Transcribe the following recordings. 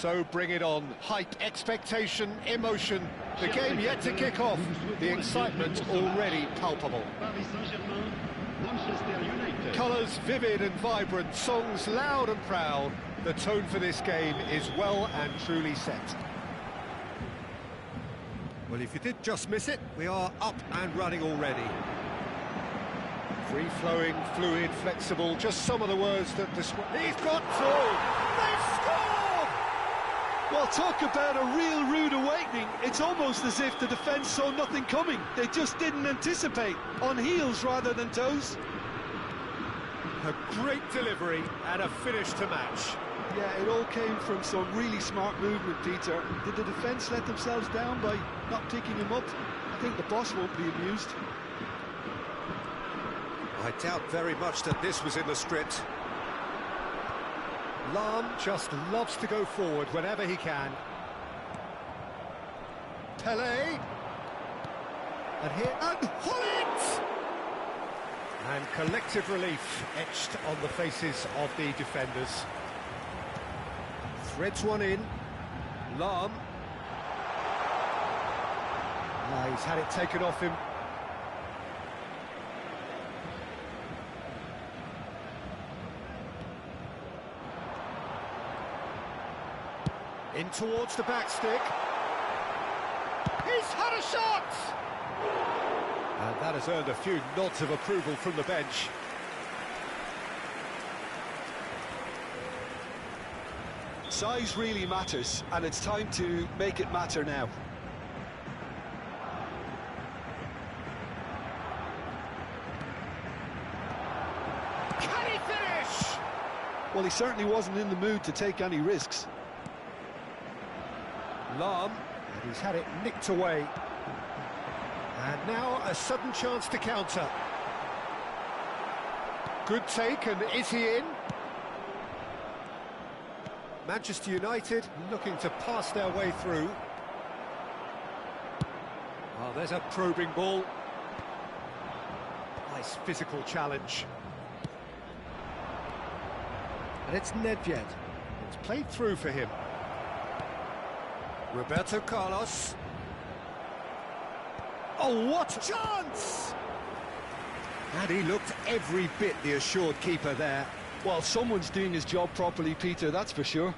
So bring it on. Hype, expectation, emotion. The game yet to kick off. The excitement already palpable. Colours vivid and vibrant, songs loud and proud. The tone for this game is well and truly set. Well, if you did just miss it, we are up and running already. Free-flowing, fluid, flexible, just some of the words that describe... He's got through! They've scored! Well, talk about a real rude awakening. It's almost as if the defence saw nothing coming. They just didn't anticipate, on heels rather than toes. A great delivery and a finish to match. Yeah, it all came from some really smart movement, Peter. Did the defence let themselves down by not picking him up? I think the boss won't be amused. I doubt very much that this was in the script. Lahm just loves to go forward whenever he can. Pelé. And here, and Hullet! And collective relief etched on the faces of the defenders. Threads one in. Lahm. He's had it taken off him. In towards the back stick. He's had a shot! And that has earned a few nods of approval from the bench. Size really matters, and it's time to make it matter now. Can he finish? Well, he certainly wasn't in the mood to take any risks. Lahm, and he's had it nicked away. And now a sudden chance to counter. Good take, and is he in? Manchester United looking to pass their way through. Oh, there's a probing ball. Nice physical challenge. And it's Nedved. It's played through for him. Roberto Carlos. Oh, what a chance! And he looked every bit the assured keeper there. Well, someone's doing his job properly, Peter, that's for sure.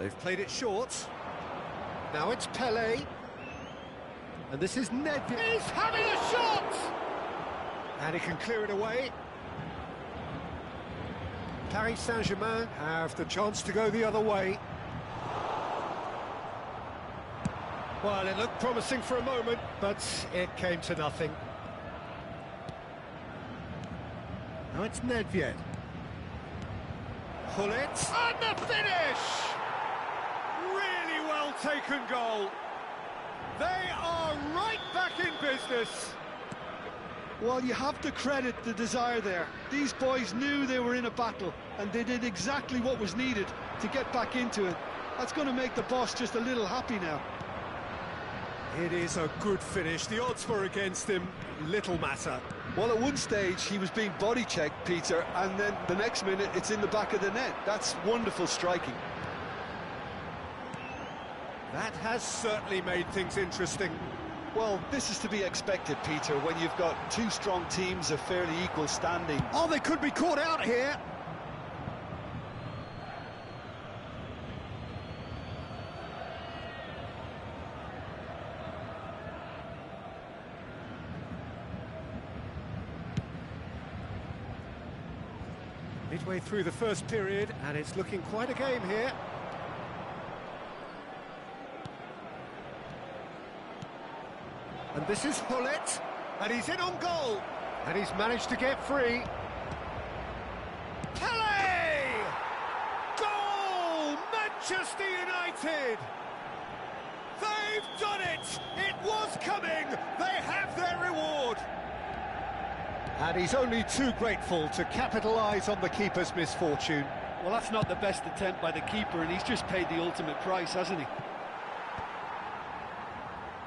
They've played it short. Now it's Pelé. And this is Nedved. He's having a shot! And he can clear it away. Paris Saint-Germain have the chance to go the other way. Well, it looked promising for a moment, but it came to nothing. Now it's Nedved. Hullet. And the finish! Really well taken goal. They are right back in business. Well, you have to credit the desire there. These boys knew they were in a battle, and they did exactly what was needed to get back into it. That's going to make the boss just a little happy now. It is a good finish. The odds were against him. Little matter. Well, at one stage, he was being body-checked, Peter, and then the next minute, it's in the back of the net. That's wonderful striking. That has certainly made things interesting. Well, this is to be expected, Peter, when you've got two strong teams of fairly equal standing. Oh, they could be caught out here. Midway through the first period, and it's looking quite a game here. And this is Hullet, and he's in on goal, and he's managed to get free. Pelé! Goal! Manchester United! They've done it! It was coming! They have their reward! And he's only too grateful to capitalise on the keeper's misfortune. Well, that's not the best attempt by the keeper, and he's just paid the ultimate price, hasn't he?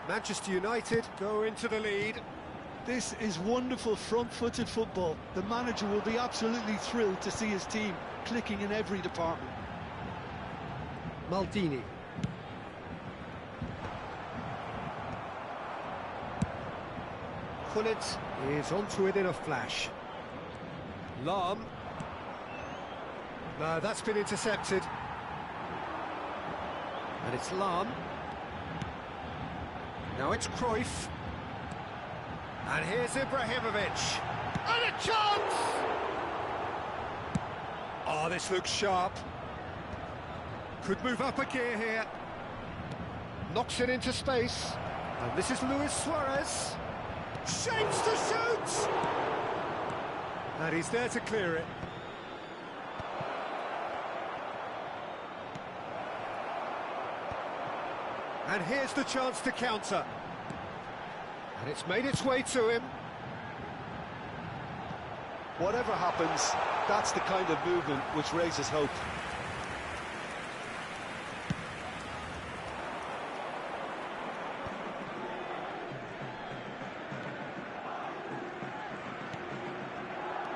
Manchester United go into the lead. This is wonderful front-footed football. The manager will be absolutely thrilled to see his team clicking in every department. Maldini. Gullit is onto it in a flash. Lahm. No, that's been intercepted. And it's Lahm. Now it's Cruyff. And here's Ibrahimovic. And a chance! Oh, this looks sharp. Could move up a gear here. Knocks it into space. And this is Luis Suarez. Shapes to shoot! And he's there to clear it. And here's the chance to counter. And it's made its way to him. Whatever happens, that's the kind of movement which raises hope.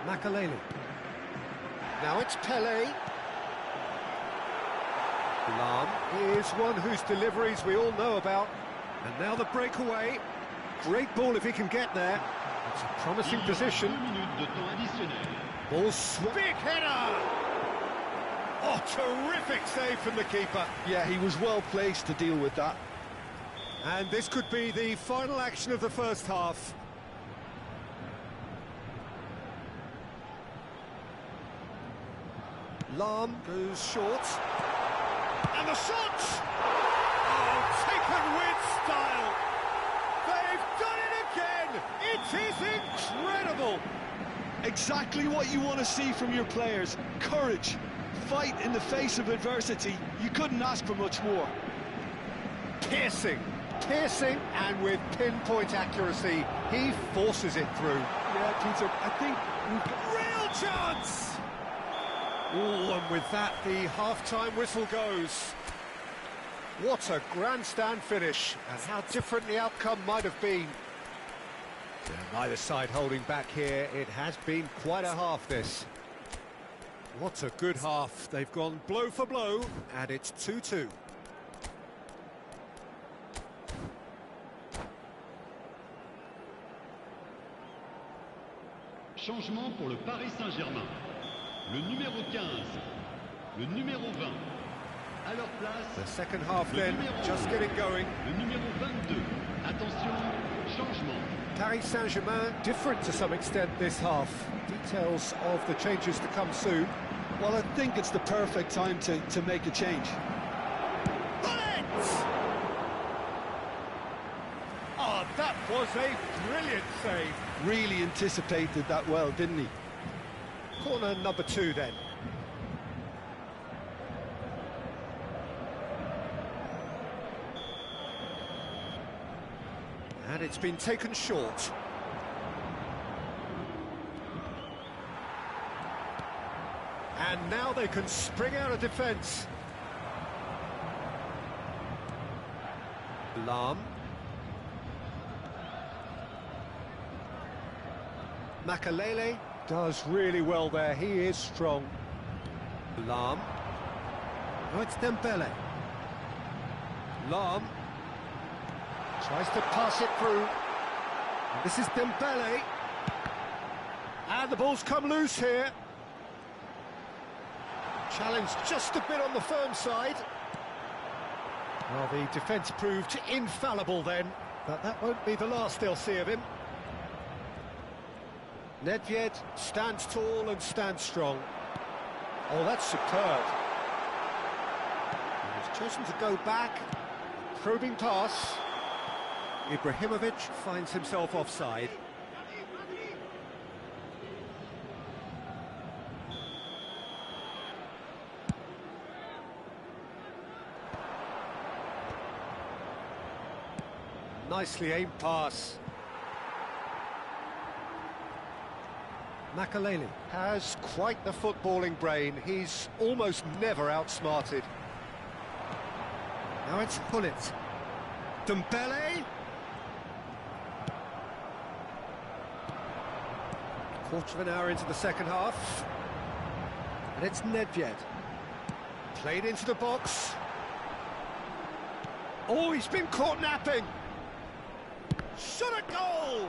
Makelele. Now it's Pelé. Lahm is one whose deliveries we all know about. And now the breakaway. Great ball if he can get there. It's a promising position. Ball big header! Oh, terrific save from the keeper. Yeah, he was well placed to deal with that. And this could be the final action of the first half. Lahm goes short. And the shot! Oh, taken with style! They've done it again! It is incredible! Exactly what you want to see from your players. Courage, fight in the face of adversity. You couldn't ask for much more. Piercing, and with pinpoint accuracy, he forces it through. Yeah, Peter, I think we've got... Real chance! Oh, and with that, the half-time whistle goes. What a grandstand finish, and how different the outcome might have been. Neither side holding back here. It has been quite a half, this. What a good half. They've gone blow for blow, and it's 2-2. Changement pour le Paris Saint-Germain. Le numéro 15, le numéro 20. À leur place, the second half then, just getting going. Le numéro 22. Attention, changement. Paris Saint-Germain different to some extent this half. Details of the changes to come soon. Well, I think it's the perfect time to make a change. Bullet! Oh, that was a brilliant save. Really anticipated that well, didn't he? Corner number 2 then. And it's been taken short. And now they can spring out of defence. Lahm. Makelele does really well there, he is strong. Lahm. Oh, it's Dembele. Lahm. Tries to pass it through. And this is Dembele. And the ball's come loose here. Challenge just a bit on the firm side. Well, the defence proved infallible then, but that won't be the last they'll see of him. Nedved stands tall and stands strong. Oh, that's superb. He's chosen to go back. Probing pass. Ibrahimovic finds himself offside. Nicely aimed pass. Makelele has quite the footballing brain. He's almost never outsmarted. Now it's Gullit. Dembele. Quarter of an hour into the second half. And it's Nedved. Played into the box. Oh, he's been caught napping. Shot a goal!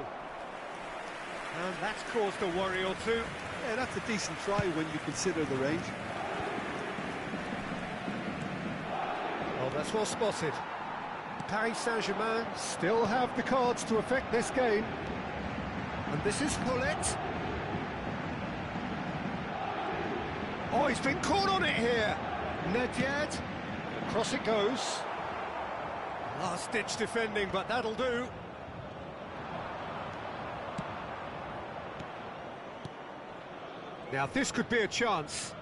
And that's caused a worry or two. Yeah, that's a decent try when you consider the range. Oh, that's well spotted. Paris Saint-Germain still have the cards to affect this game. And this is Hullet. Oh, he's been caught on it here. Nedved. Across it goes. Last-ditch defending, but that'll do. Now, this could be a chance.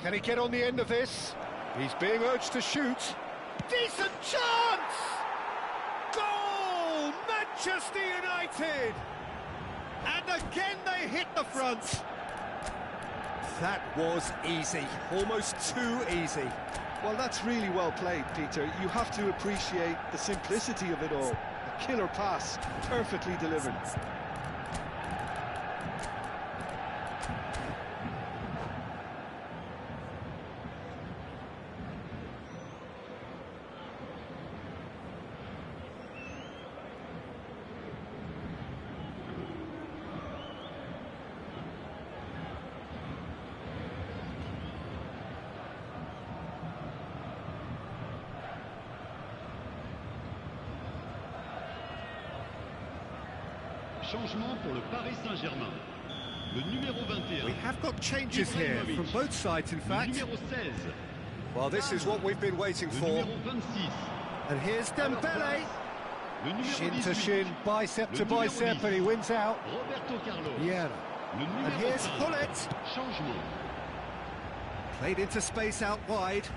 Can he get on the end of this? He's being urged to shoot. Decent chance! Goal! Manchester United! And again they hit the front. That was easy, almost too easy. Well, that's really well played, Peter. You have to appreciate the simplicity of it all. A killer pass, perfectly delivered. Changement pour le Paris Saint-Germain. Le numéro 21. We have got changes here from both sides, in Le fact. numéro 16. Well, this is what we've been waiting Le for. numéro 26. And here's Dembele. Le numéro Shin to 18. shin, bicep to Le numéro bicep, 10. and he wins out. Roberto Carlos. Yeah. Le And numéro here's 5. Hullet. Changement. Played into space out wide.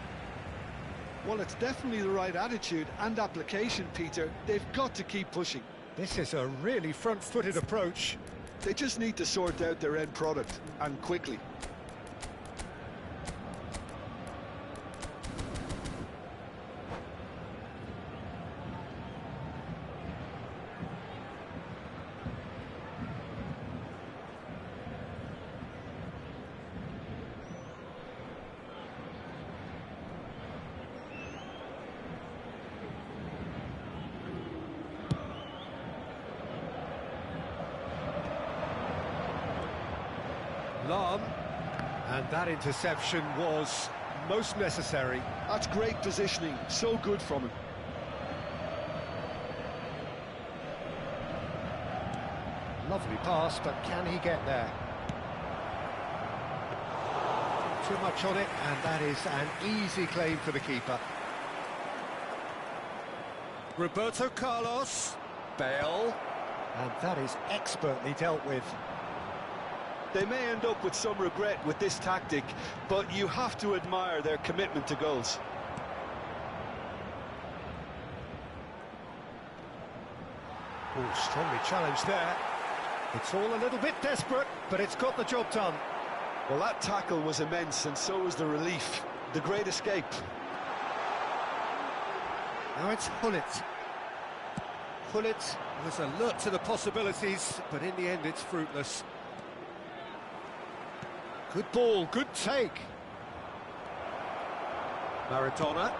Well, it's definitely the right attitude and application, Peter. They've got to keep pushing. This is a really front-footed approach. They just need to sort out their end product, and quickly. Lahm. And that interception was most necessary. That's great positioning, so good from him. Lovely pass, but can he get there? Too much on it, and that is an easy claim for the keeper. Roberto Carlos, Bale, and that is expertly dealt with. They may end up with some regret with this tactic, but you have to admire their commitment to goals. Oh, strongly challenged there. It's all a little bit desperate, but it's got the job done. Well, that tackle was immense, and so was the relief. The great escape. Now it's Hullet. Hullet was alert to the possibilities, but in the end it's fruitless. Good ball, good take. Maradona.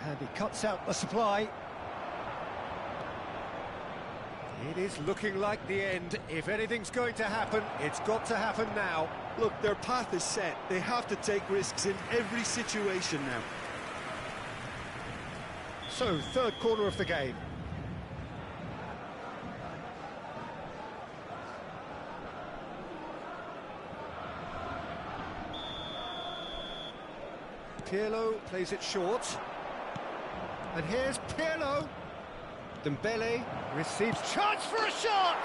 And he cuts out the supply. It is looking like the end. If anything's going to happen, it's got to happen now. Look, their path is set. They have to take risks in every situation now. So, third quarter of the game. Pirlo plays it short. And here's Pirlo. Dembele receives chance for a shot!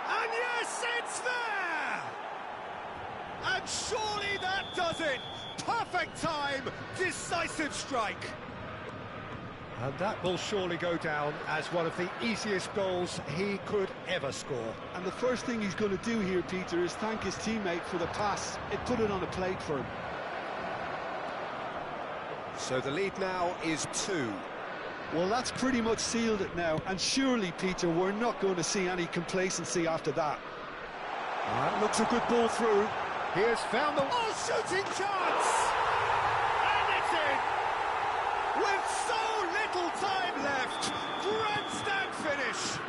And yes, it's there! And surely that does it! Perfect time, decisive strike! And that will surely go down as one of the easiest goals he could ever score. And the first thing he's going to do here, Peter, is thank his teammate for the pass. It put it on a plate for him. So the lead now is 2. Well, that's pretty much sealed it now, and surely, Peter, we're not going to see any complacency after that. That looks a good ball through. He has found the shooting chance! And it's in! With so little time left, grandstand finish!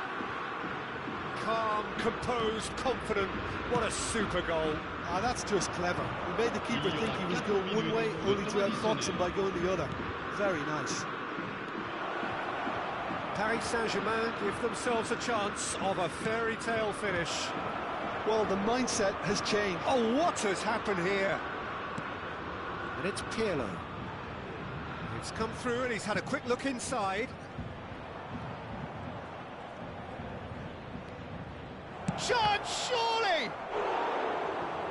Calm, composed, confident, what a super goal. Ah, that's just clever. He made the keeper think he was going one way, only to outfox him by going the other. Very nice. Paris Saint-Germain give themselves a chance of a fairy tale finish. Well, the mindset has changed. Oh, what has happened here? And it's Pirlo. It's come through and he's had a quick look inside. Chance, surely!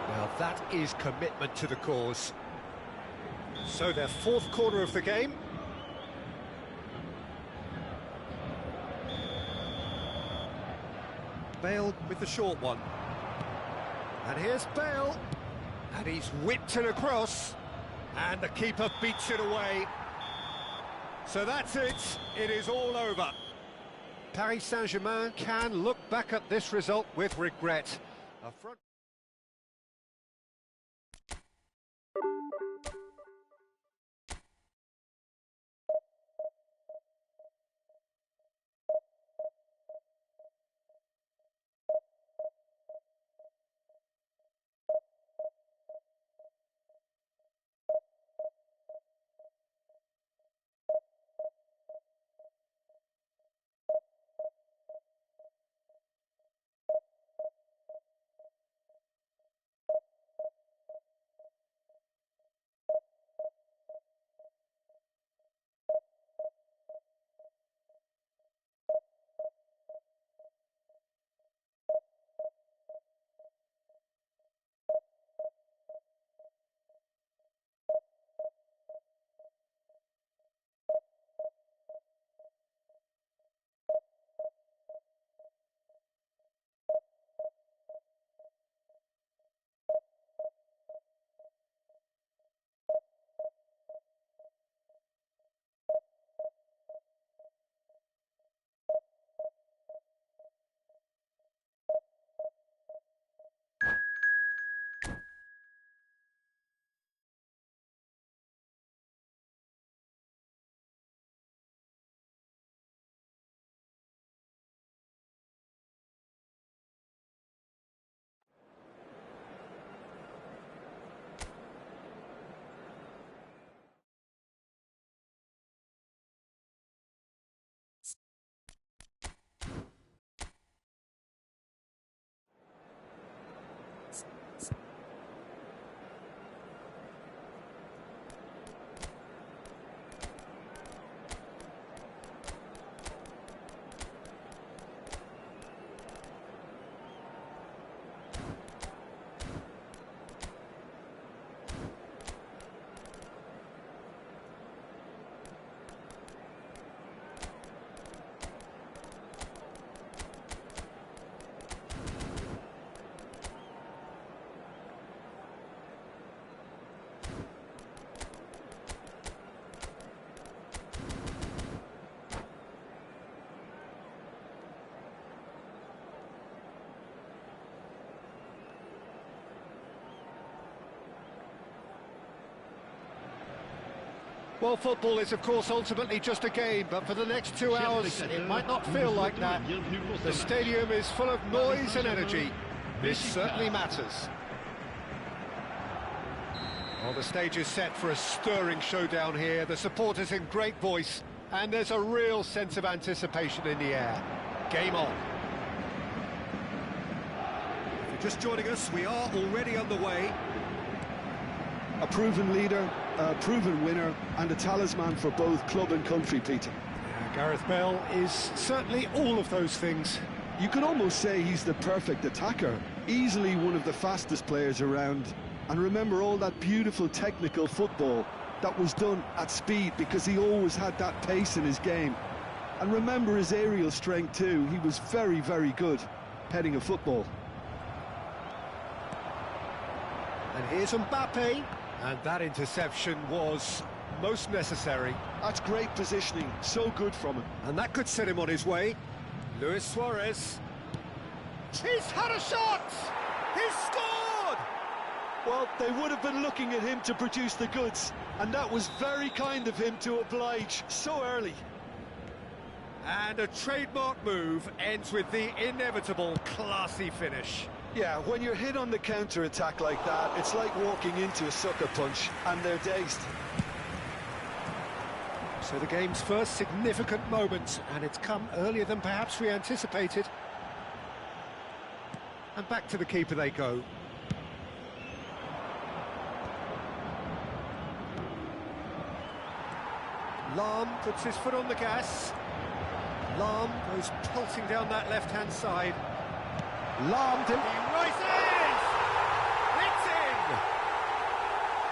Now that is commitment to the cause. So their fourth corner of the game. Bale with the short one. And here's Bale. And he's whipped it across. And the keeper beats it away. So that's it. It is all over. Paris Saint-Germain can look back at this result with regret. A front Well, football is, of course, ultimately just a game, but for the next 2 hours, it might not feel like that. The stadium is full of noise and energy. This certainly matters. Well, the stage is set for a stirring showdown here. The supporters in great voice, and there's a real sense of anticipation in the air. Game on. If you're just joining us, we are already underway. A proven leader, a proven winner, and a talisman for both club and country, Peter. Gareth Bale is certainly all of those things. You could almost say he's the perfect attacker, easily one of the fastest players around. And remember all that beautiful technical football that was done at speed, because he always had that pace in his game. And remember his aerial strength too. He was very, very good heading a football. And here's Mbappe. And that interception was most necessary. That's great positioning, so good from him. And that could set him on his way. Luis Suarez. He's had a shot! He's scored! Well, they would have been looking at him to produce the goods, and that was very kind of him to oblige so early. And a trademark move ends with the inevitable classy finish. Yeah, when you're hit on the counter-attack like that, it's like walking into a sucker punch, and they're dazed. So the game's first significant moment, and it's come earlier than perhaps we anticipated. And back to the keeper they go. Lahm puts his foot on the gas. Lahm goes pulsing down that left-hand side. Lahm, he rises! It's in!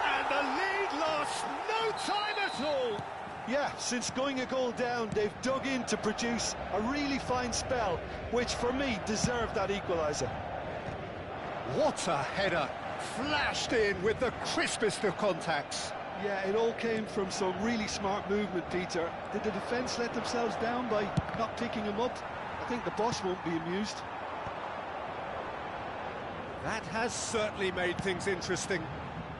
And the lead lost no time at all! Yeah, since going a goal down, they've dug in to produce a really fine spell, which for me deserved that equaliser. What a header! Flashed in with the crispest of contacts. Yeah, it all came from some really smart movement, Peter. Did the defence let themselves down by not picking him up? I think the boss won't be amused. That has certainly made things interesting.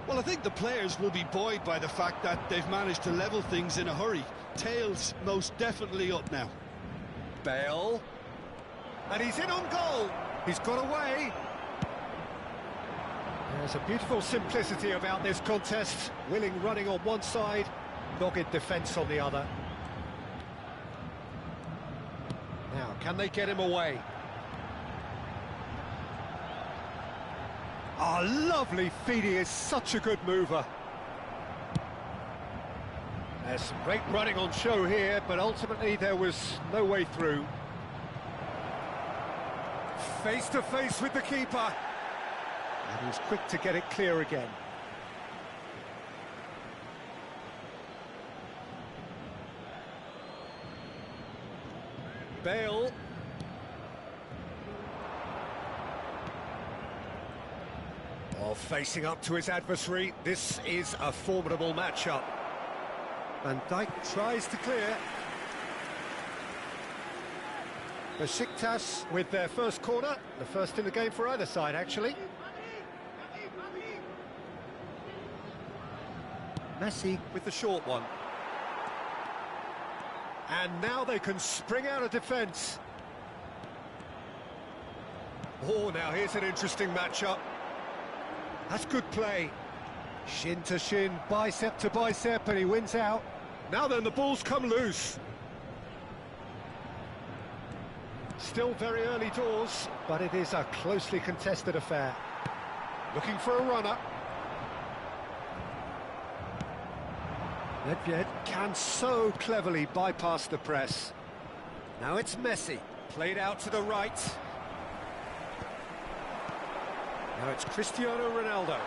Well, I think the players will be buoyed by the fact that they've managed to level things in a hurry. Tails most definitely up now. Bale. And he's in on goal. He's got away. There's a beautiful simplicity about this contest. Willing running on one side, dogged defence on the other. Now, can they get him away? Ah, lovely feed. He is such a good mover. There's some great running on show here, but ultimately there was no way through. Face to face with the keeper. And he was quick to get it clear again. Bale. Oh, facing up to his adversary. This is a formidable matchup. Van Dijk tries to clear. Besiktas with their first corner, the first in the game for either side, actually. Messi with the short one. And now they can spring out of defence. Oh, now here's an interesting matchup. That's good play. Shin to shin, bicep to bicep, and he wins out. Now then, the ball's come loose. Still very early doors, but it is a closely contested affair. Looking for a runner. Nedved can so cleverly bypass the press. Now it's Messi, played out to the right. Now it's Cristiano Ronaldo.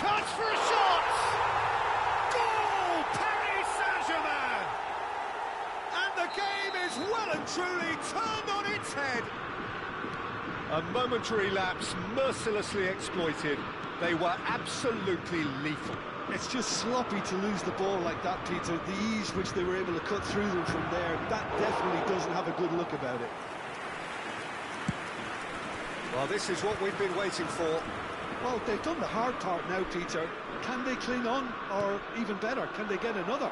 Chance for a shot! Goal! Paris Saint-Germain! And the game is well and truly turned on its head. A momentary lapse mercilessly exploited. They were absolutely lethal. It's just sloppy to lose the ball like that, Peter. The ease which they were able to cut through them from there, that definitely doesn't have a good look about it. Well, this is what we've been waiting for. Well, they've done the hard part now, Peter. Can they cling on, or even better, can they get another?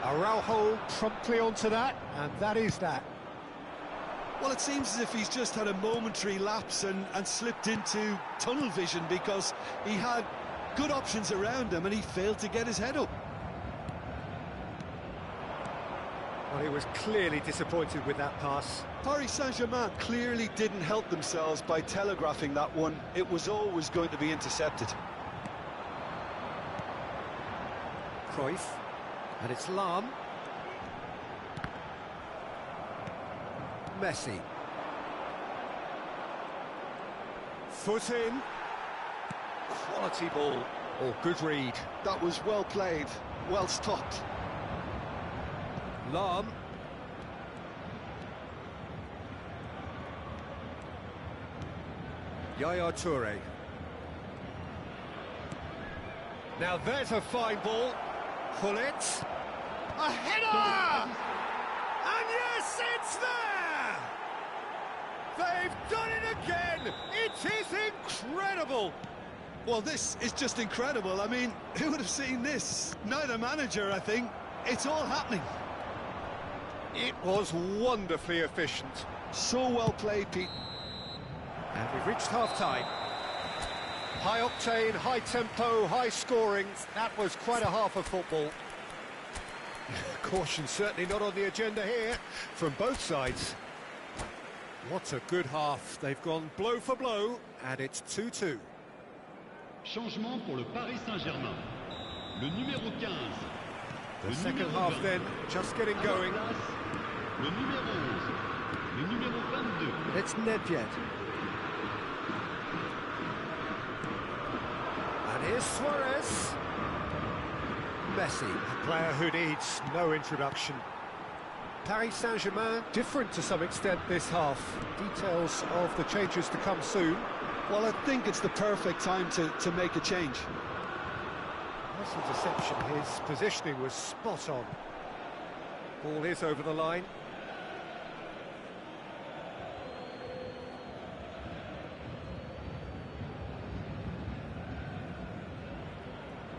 Araujo promptly onto that, and that is that. Well, it seems as if he's just had a momentary lapse and slipped into tunnel vision, because he had good options around him and he failed to get his head up. Well, he was clearly disappointed with that pass. Paris Saint-Germain clearly didn't help themselves by telegraphing that one. It was always going to be intercepted. Cruyff, and it's Lahm. Messi. Foot in. Quality ball. Oh, good read. That was well played, well stopped. Lahm. Yaya Toure. Now there's a fine ball. Pull it. A header! And yes, it's there! They've done it again! It is incredible! Well, this is just incredible. I mean, who would have seen this? Neither manager, I think. It's all happening. It was wonderfully efficient. So well played, Pete. And we've reached half-time. High octane, high tempo, high scoring. That was quite a half of football. Caution certainly not on the agenda here from both sides. What a good half. They've gone blow for blow, and it's 2-2. Changement pour le Paris Saint-Germain. Le numéro 15. The second half then, just getting going. Le numéro 11. Le numéro 22. It's Nedved. And here's Suarez. Messi, a player who needs no introduction. Paris Saint-Germain, different to some extent this half. Details of the changes to come soon. Well, I think it's the perfect time to make a change. That's a deception. His positioning was spot on. Ball is over the line.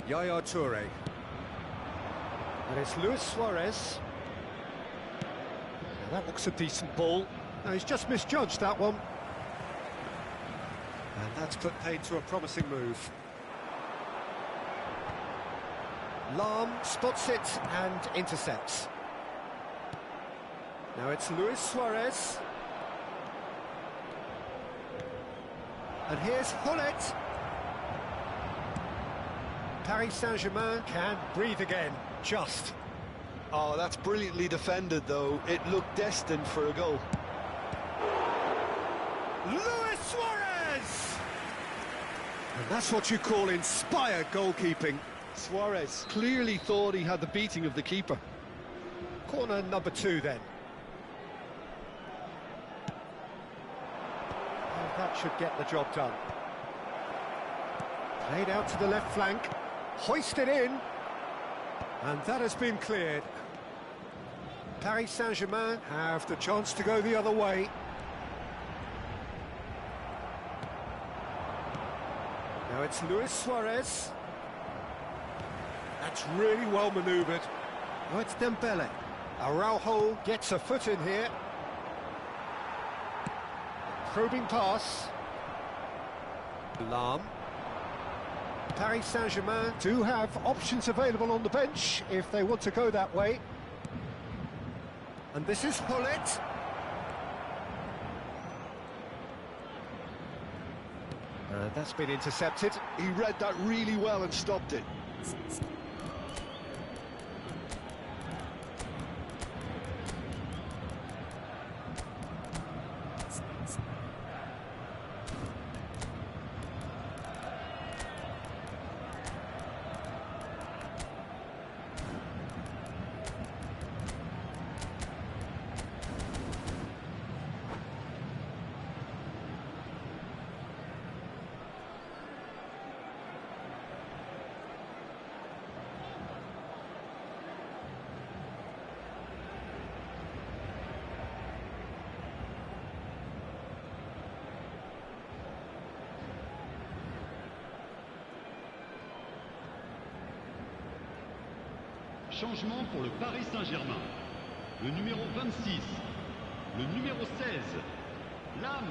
Yaya Touré. And it's Luis Suarez. Now that looks a decent ball. Now he's just misjudged that one. And that's put paid to a promising move. Lahm spots it and intercepts. Now it's Luis Suarez. And here's Hullet. Paris Saint-Germain can breathe again, just. Oh, that's brilliantly defended, though. It looked destined for a goal. Luis Suarez! And that's what you call inspired goalkeeping. Suarez clearly thought he had the beating of the keeper. Corner number 2 then. And that should get the job done. Played out to the left flank. Hoisted in. And that has been cleared. Paris Saint-Germain have the chance to go the other way. Now it's Luis Suarez. That's really well manoeuvred. Oh, it's Dembele. Araujo gets a foot in here. Probing pass. Lahm. Paris Saint-Germain do have options available on the bench if they want to go that way. And this is Hullet. That's been intercepted. He read that really well and stopped it. Changement pour le Paris Saint-Germain. Le numéro 26. Le numéro 16. Lahm.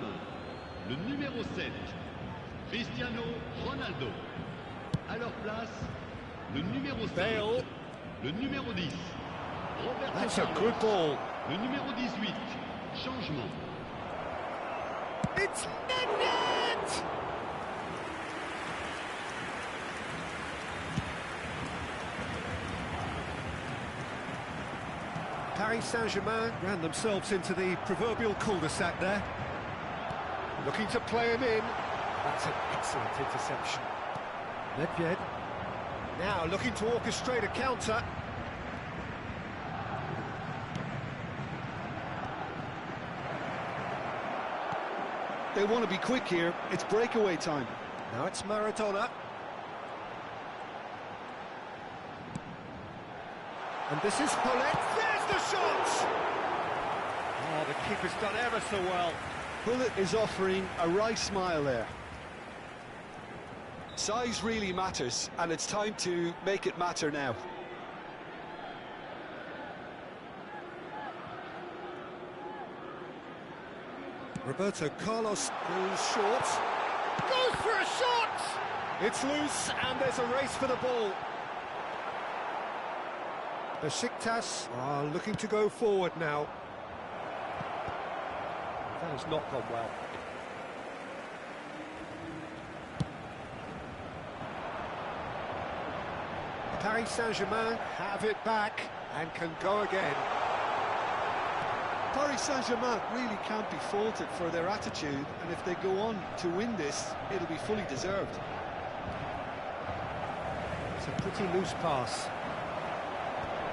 Le numéro 7. Cristiano Ronaldo. À leur place, le numéro 5. Bale. Le numéro 10. Roberto That's a Carlos. good ball. Le numéro 18. Changement. It's Nedved! Paris Saint-Germain ran themselves into the proverbial cul-de-sac there. Looking to play him in. That's an excellent interception. Nedved. Now looking to orchestrate a counter. They want to be quick here. It's breakaway time. Now it's Maradona. And this is Pullet. There's the shot! Oh, the keeper's done ever so well. Pullet is offering a wry smile there. Size really matters, and it's time to make it matter now. Roberto Carlos goes short. Goes for a shot! It's loose, and there's a race for the ball. Besiktas are looking to go forward now. That has not gone well. Paris Saint-Germain have it back and can go again. Paris Saint-Germain really can't be faulted for their attitude, and if they go on to win this, it'll be fully deserved. It's a pretty loose pass.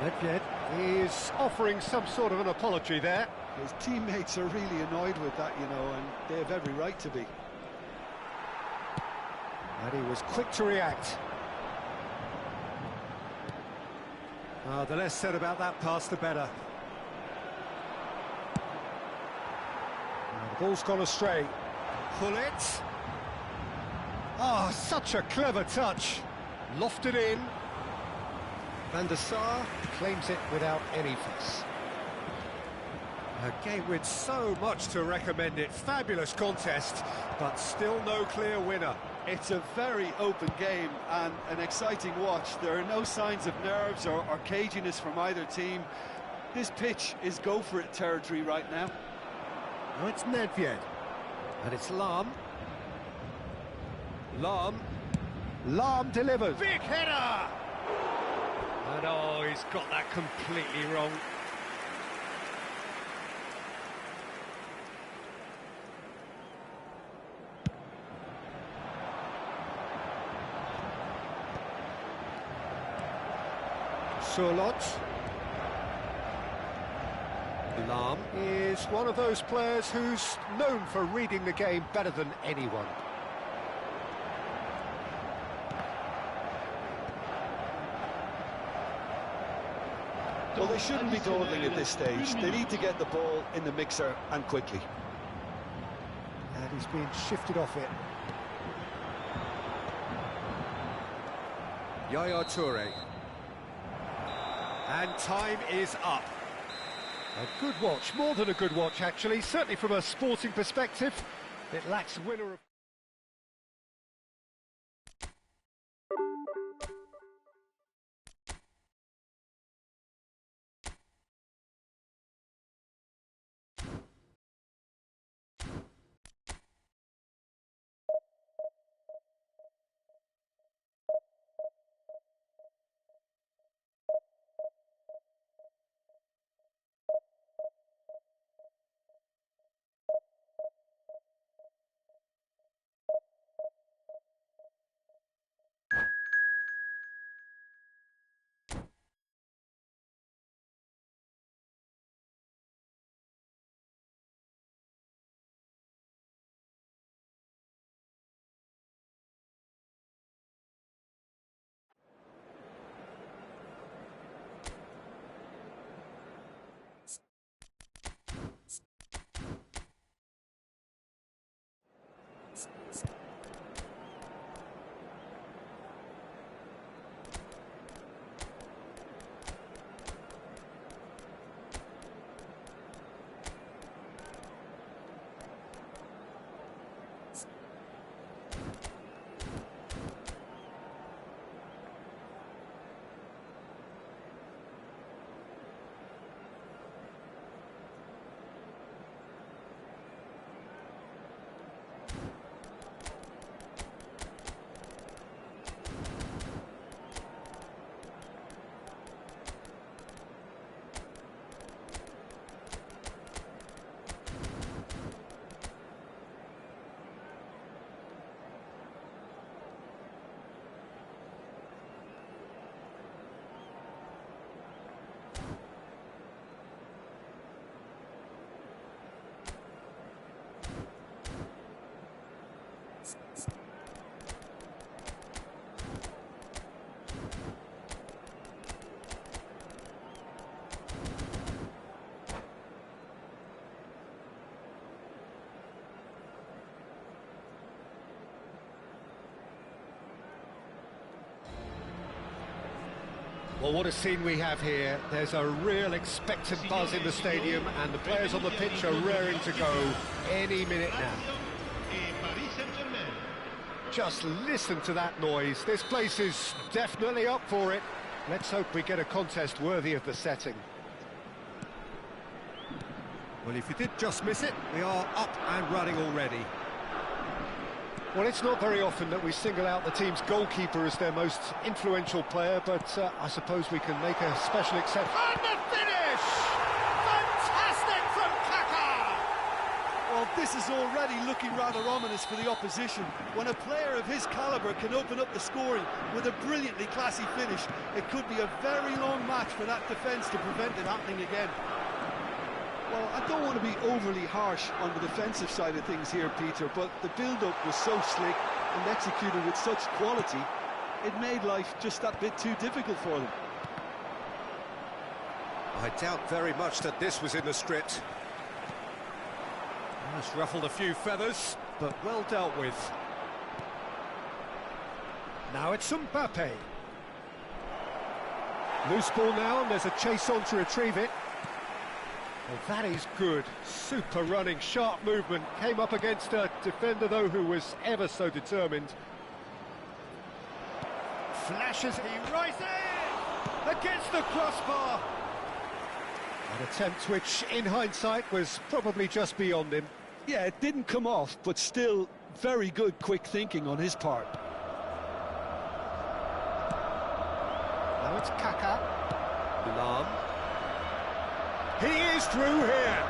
Nedved is offering some sort of an apology there. His teammates are really annoyed with that, you know, and they have every right to be. And he was quick to react. The less said about that pass, the better. The ball's gone astray. Pull it. Oh, such a clever touch. Lofted in. Van der Sar claims it without any fuss. A game with so much to recommend it. Fabulous contest, but still no clear winner. It's a very open game and an exciting watch. There are no signs of nerves or caginess from either team. This pitch is go-for-it territory right now. Oh, it's Nedved. And it's Lahm. Lahm delivers. Big header! And oh, he's got that completely wrong. Surlot. Lahm is one of those players who's known for reading the game better than anyone. Well, they shouldn't be dawdling at this stage. They need to get the ball in the mixer, and quickly. And he's being shifted off it. Yaya Toure. And time is up. A good watch, more than a good watch actually, certainly from a sporting perspective. It lacks winner of... Well, what a scene we have here. There's a real expectant buzz in the stadium, and the players on the pitch are raring to go any minute now. Just listen to that noise. This place is definitely up for it. Let's hope we get a contest worthy of the setting. Well, if you did just miss it, we are up and running already. Well, it's not very often that we single out the team's goalkeeper as their most influential player, but I suppose we can make a special exception. And the finish! Fantastic from Kaká! Well, this is already looking rather ominous for the opposition. When a player of his calibre can open up the scoring with a brilliantly classy finish, it could be a very long match for that defence to prevent it happening again. Well, I don't want to be overly harsh on the defensive side of things here, Peter, but the build-up was so slick and executed with such quality, it made life just that bit too difficult for them. I doubt very much that this was in the script. It's ruffled a few feathers, but well dealt with. Now it's Mbappe. Loose ball now, and there's a chase on to retrieve it. Well, that is good. Super running, sharp movement. Came up against a defender, though, who was ever so determined. Flashes, he rises against the crossbar. An attempt which, in hindsight, was probably just beyond him. Yeah, it didn't come off, but still very good quick thinking on his part. Now it's Kaká. Lam. He is through here.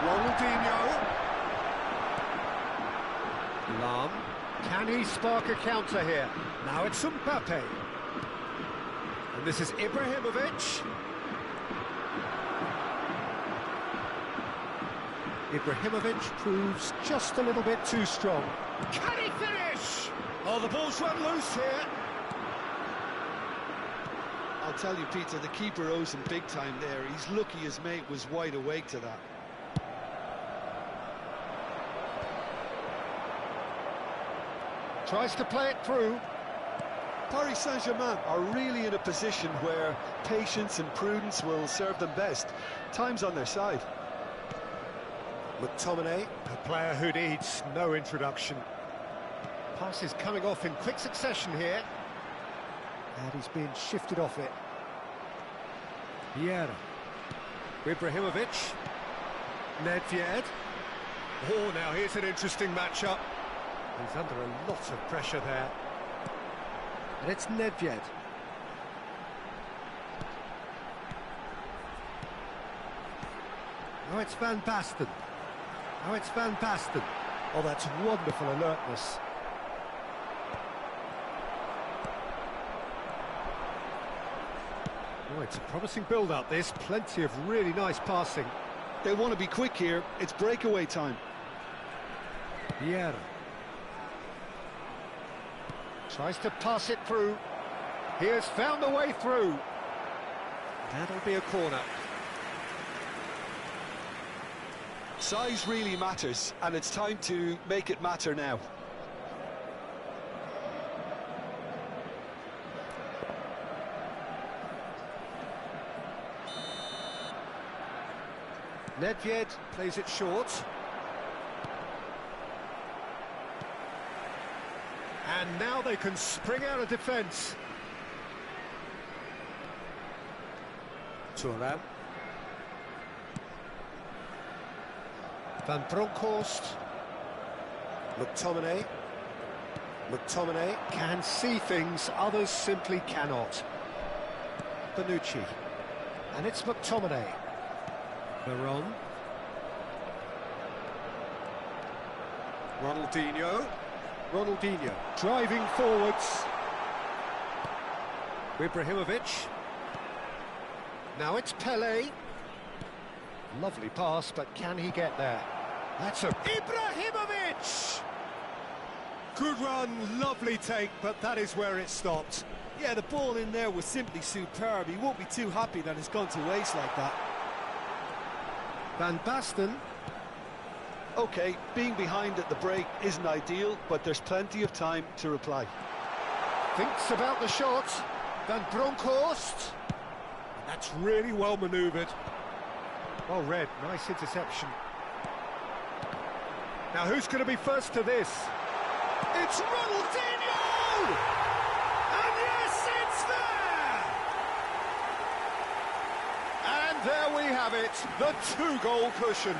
Ronaldinho. Lam. Can he spark a counter here? Now it's Mbappe. And this is Ibrahimovic. Ibrahimovic proves just a little bit too strong. Can he finish? Oh, the ball's run loose here. I'll tell you, Peter, the keeper owes him big time there. He's lucky his mate was wide awake to that. Tries to play it through. Paris Saint-Germain are really in a position where patience and prudence will serve them best. Time's on their side. McTominay. A player who needs no introduction. Pass is coming off in quick succession here. And he's being shifted off it. Vieira. Ibrahimovic. Nedved. Oh, now here's an interesting matchup. He's under a lot of pressure there. And it's Nedved. Now it's Van Basten. Now it's Van Basten. Oh, that's wonderful alertness. Oh, it's a promising build-up, this. Plenty of really nice passing. They want to be quick here. It's breakaway time. Vieira. Tries to pass it through. He has found a way through. That'll be a corner. Size really matters, and it's time to make it matter now. Nedved plays it short. And now they can spring out of defence. Thuram. Van Bronckhorst. McTominay. McTominay. Can see things others simply cannot. Bonucci. And it's McTominay. Veron. Ronaldinho. Ronaldinho driving forwards. Ibrahimovic. Now it's Pelé. Lovely pass, but can he get there? That's a... Ibrahimovic! Good run, lovely take, but that is where it stopped. Yeah, the ball in there was simply superb. He won't be too happy that it's gone to waste like that. Van Basten. OK, being behind at the break isn't ideal, but there's plenty of time to reply. Thinks about the shot. Van Bronckhorst. That's really well manoeuvred. Well read, nice interception. Now who's going to be first to this? It's Ronaldinho! And yes, it's there! And there we have it, the two-goal cushion.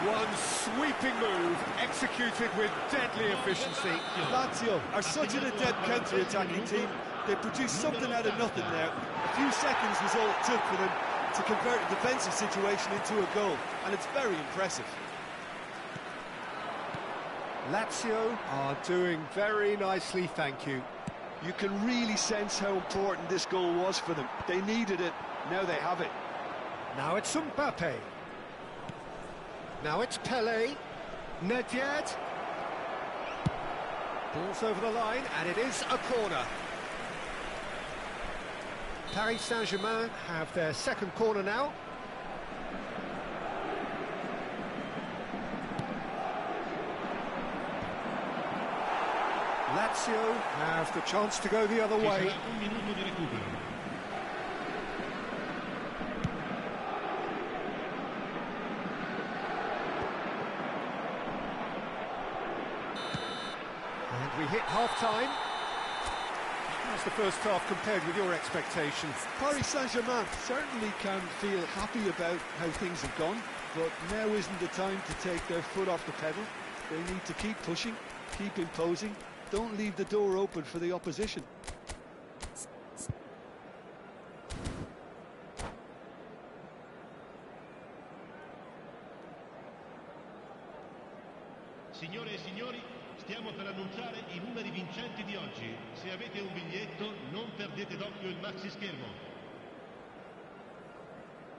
One sweeping move, executed with deadly efficiency. Lazio are such an adept counter-attacking team. They produced something out of nothing there. A few seconds was all it took for them to convert a defensive situation into a goal, and it's very impressive. Lazio are doing very nicely, thank you. You can really sense how important this goal was for them. They needed it, now they have it. Now it's Mbappe. Now it's Pele. Nedved. Ball's over the line, and it is a corner. Paris Saint-Germain have their second corner now. Lazio have the chance to go the other way. And we hit half-time. How's the first half compared with your expectations? Paris Saint-Germain certainly can feel happy about how things have gone, but now isn't the time to take their foot off the pedal. They need to keep pushing, keep imposing. Don't leave the door open for the opposition. Signore e signori, stiamo per annunciare i numeri vincenti di oggi. Se avete un biglietto, non perdete d'occhio il maxi schermo.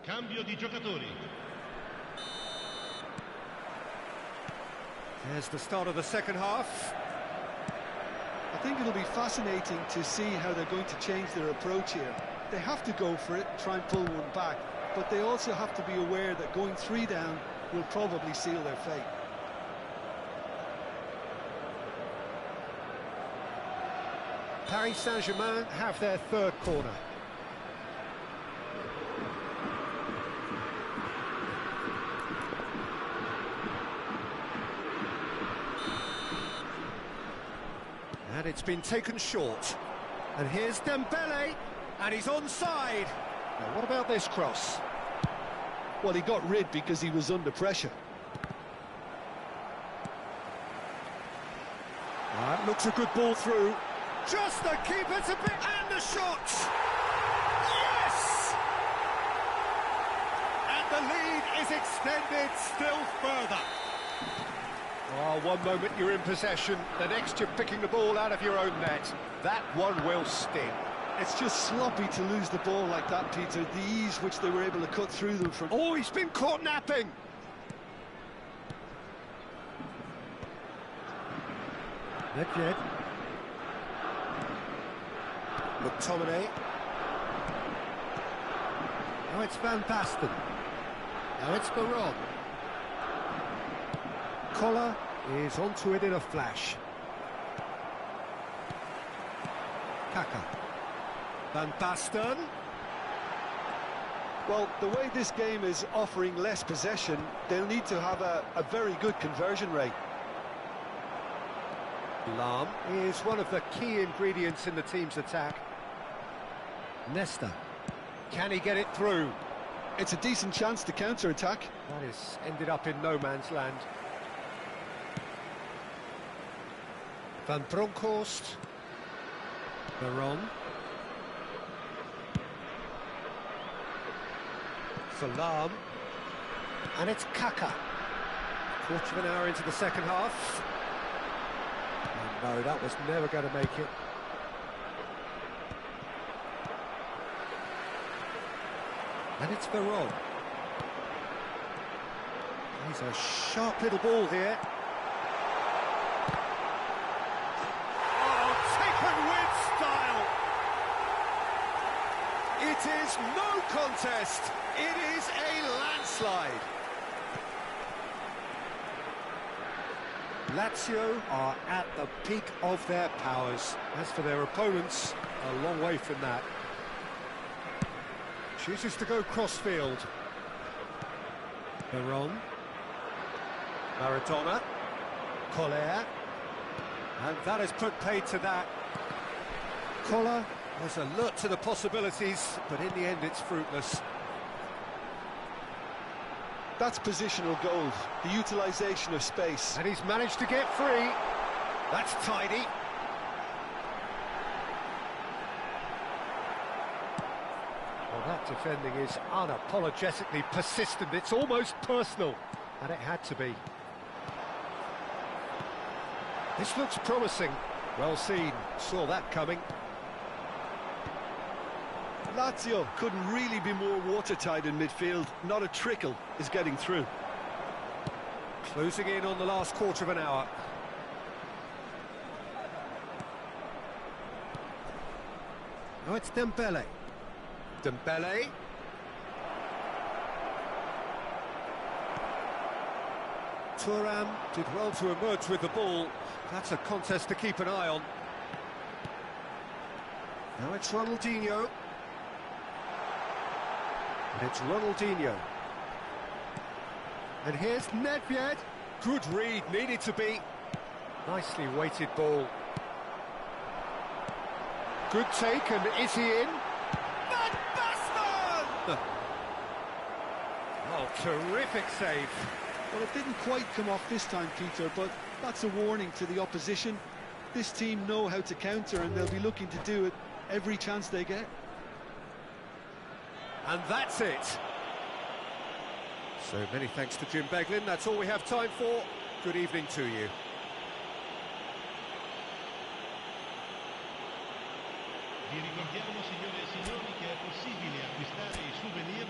Cambio di giocatori. There's the start of the second half. I think it'll be fascinating to see how they're going to change their approach here. They have to go for it, try and pull one back, but they also have to be aware that going 3 down will probably seal their fate. Paris Saint-Germain have their third corner. And it's been taken short. And here's Dembele, and he's onside. Now, what about this cross? Well, he got rid because he was under pressure. That looks a good ball through. Just the keeper to pick, and the shot! Yes! And the lead is extended still further. Oh, one moment you're in possession, the next you're picking the ball out of your own net. That one will sting. It's just sloppy to lose the ball like that, Peter. The ease which they were able to cut through them from... Oh, he's been caught napping! Nedved. McTominay. Now it's Van Basten. Now it's Veron. Collar is onto it in a flash. Kaka. Van Basten. Well, the way this game is offering less possession, they'll need to have a very good conversion rate. Lahm is one of the key ingredients in the team's attack. Nesta. Can he get it through? It's a decent chance to counter-attack. That has ended up in no man's land. Van Bronckhorst. Veron. For Lahm. And it's Kaka. Quarter of an hour into the second half. Oh, no, that was never going to make it. And it's Veron. He's a sharp little ball here. Oh, taken with style. It is no contest. It is a landslide. Lazio are at the peak of their powers. As for their opponents, a long way from that. Chooses to go cross-field. Veron. Maradona. Collier. And that has put paid to that. Collar was alert to the possibilities, but in the end it's fruitless. That's positional gold, the utilisation of space. And he's managed to get free. That's tidy. Well, that defending is unapologetically persistent. It's almost personal, and it had to be. This looks promising. Well seen. Saw that coming. Lazio couldn't really be more watertight in midfield. Not a trickle is getting through. Closing in on the last quarter of an hour. Now it's Dembele. Dembele. Thuram did well to emerge with the ball. That's a contest to keep an eye on. Now it's Ronaldinho. And it's Ronaldinho. And here's Nedved. Good read, needed to be. Nicely weighted ball. Good take, and is he in? Van Basten! Oh, terrific save. Well, it didn't quite come off this time, Peter, but that's a warning to the opposition. This team know how to counter, and they'll be looking to do it every chance they get. And that's it. So many thanks to Jim Beglin. That's all we have time for. Good evening to you. Vi ricordiamo, signore e signori, che è possibile acquistare i souvenir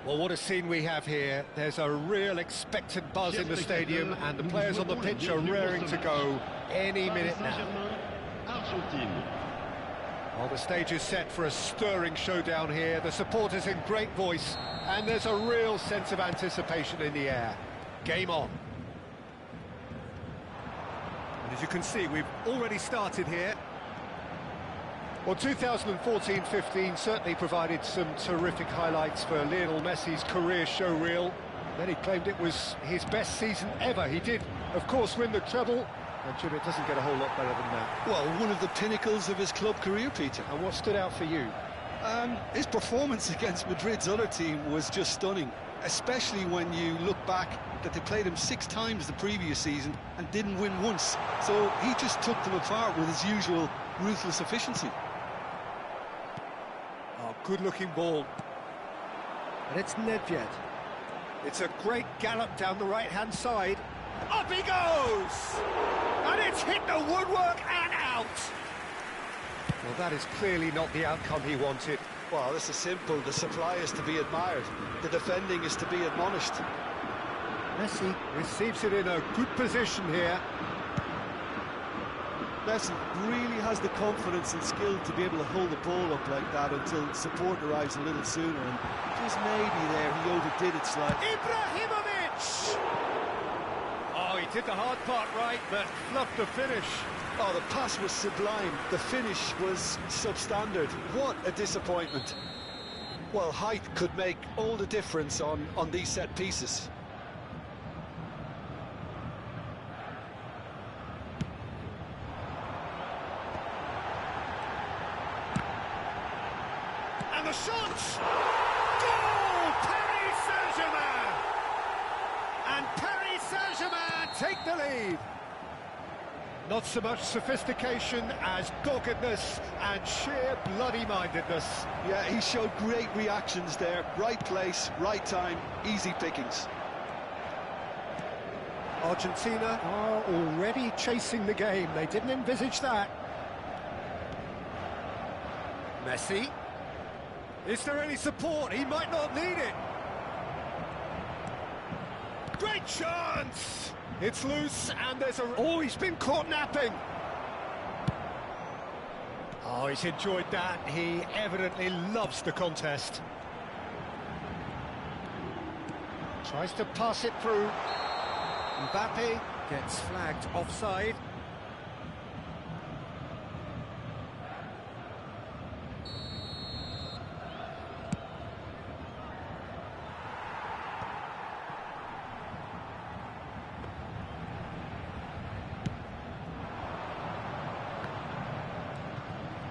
Well, what a scene we have here. There's a real expectant buzz in the stadium, and the players on the pitch are raring to go any minute now. Well, the stage is set for a stirring showdown here. The supporters in great voice, and there's a real sense of anticipation in the air. Game on. And as you can see, we've already started here. Well, 2014-15 certainly provided some terrific highlights for Lionel Messi's career showreel. Then he claimed it was his best season ever. He did, of course, win the treble, and Jim, it doesn't get a whole lot better than that. Well, one of the pinnacles of his club career, Peter. And what stood out for you? His performance against Madrid's other team was just stunning, especially when you look back that they played him 6 times the previous season and didn't win once. So he just took them apart with his usual ruthless efficiency. Oh, good-looking ball. And it's Nedved. It's a great gallop down the right-hand side. Up he goes! And it's hit the woodwork and out! Well, that is clearly not the outcome he wanted. Well, this is simple. The supply is to be admired. The defending is to be admonished. Messi receives it in a good position here. Messi really has the confidence and skill to be able to hold the ball up like that until support arrives a little sooner, and just maybe there he overdid it slightly. Ibrahimovic! Oh, he did the hard part right, but fluffed the finish. Oh, the pass was sublime. The finish was substandard. What a disappointment. Well, height could make all the difference on these set pieces. And the shot! Goal! Paris Saint-Germain! And Paris Saint-Germain take the lead. Not so much sophistication as doggedness and sheer bloody-mindedness. Yeah, he showed great reactions there. Right place, right time, easy pickings. Argentina are already chasing the game. They didn't envisage that. Messi. Is there any support? He might not need it. Great chance! It's loose, and there's a... Oh, he's been caught napping! Oh, he's enjoyed that. He evidently loves the contest. Tries to pass it through. Mbappe gets flagged offside.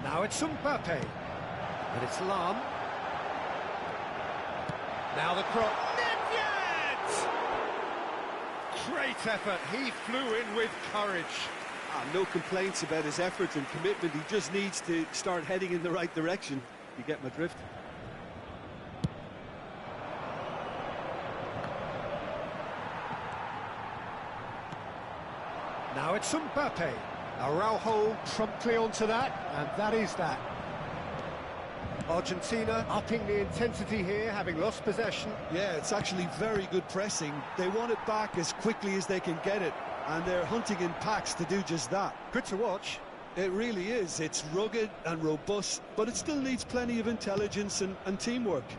Now it's Mbappe, and it's Lam. Now the cross. Nedved! Great effort. He flew in with courage. No complaints about his effort and commitment. He just needs to start heading in the right direction. You get my drift. Now it's Mbappe. Araujo promptly onto that, and that is that. Argentina upping the intensity here, having lost possession. Yeah, it's actually very good pressing. They want it back as quickly as they can get it, and they're hunting in packs to do just that. Good to watch. It really is. It's rugged and robust, but it still needs plenty of intelligence and teamwork.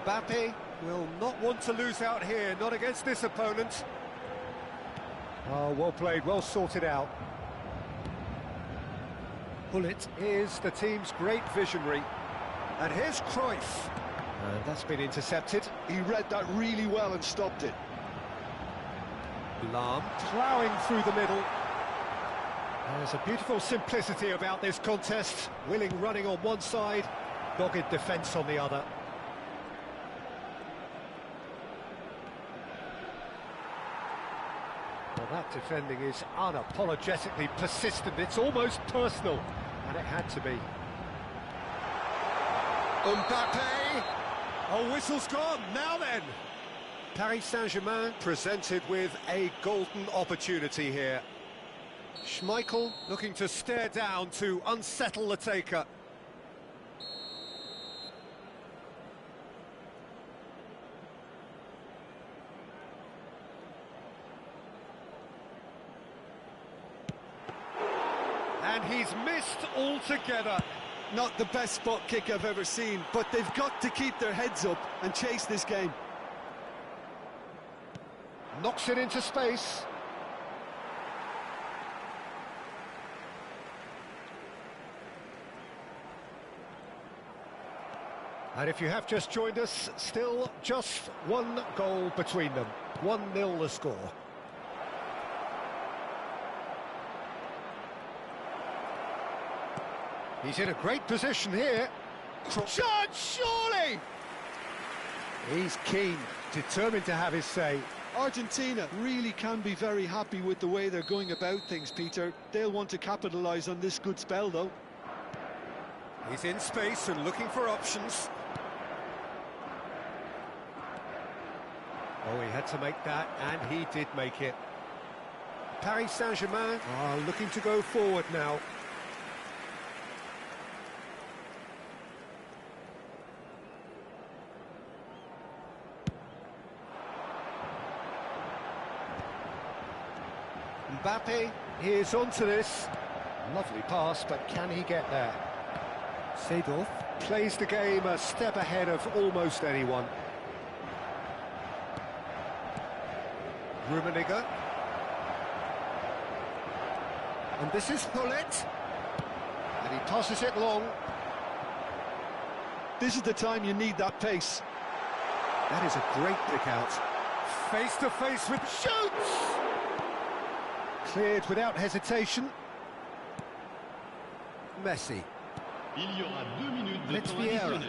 Mbappe will not want to lose out here, not against this opponent. Oh, well played, well sorted out. Gullit is the team's great visionary. And here's Cruyff. And that's been intercepted. He read that really well and stopped it. Lahm ploughing through the middle. There's a beautiful simplicity about this contest. Willing running on one side, dogged defence on the other. Well, that defending is unapologetically persistent. It's almost personal, and it had to be. Mbappe! Oh, whistle's gone, now then! Paris Saint-Germain presented with a golden opportunity here. Schmeichel looking to stare down to unsettle the taker. And he's missed altogether. Not the best spot kick I've ever seen, but they've got to keep their heads up and chase this game. Knocks it into space. And if you have just joined us, still just one goal between them. 1-0 the score. He's in a great position here. Shot, surely! He's keen, determined to have his say. Argentina really can be very happy with the way they're going about things, Peter. They'll want to capitalise on this good spell, though. He's in space and looking for options. Oh, he had to make that, and he did make it. Paris Saint-Germain are looking to go forward now. Mbappe is onto this. Lovely pass, but can he get there? Seedorf plays the game a step ahead of almost anyone. Rummenigge. And this is Hullet. And he passes it long. This is the time you need that pace. That is a great pick out. Face to face with shoots! Cleared without hesitation. Messi. Il y aura 2 minutes de It's temps Vieira. additionnel.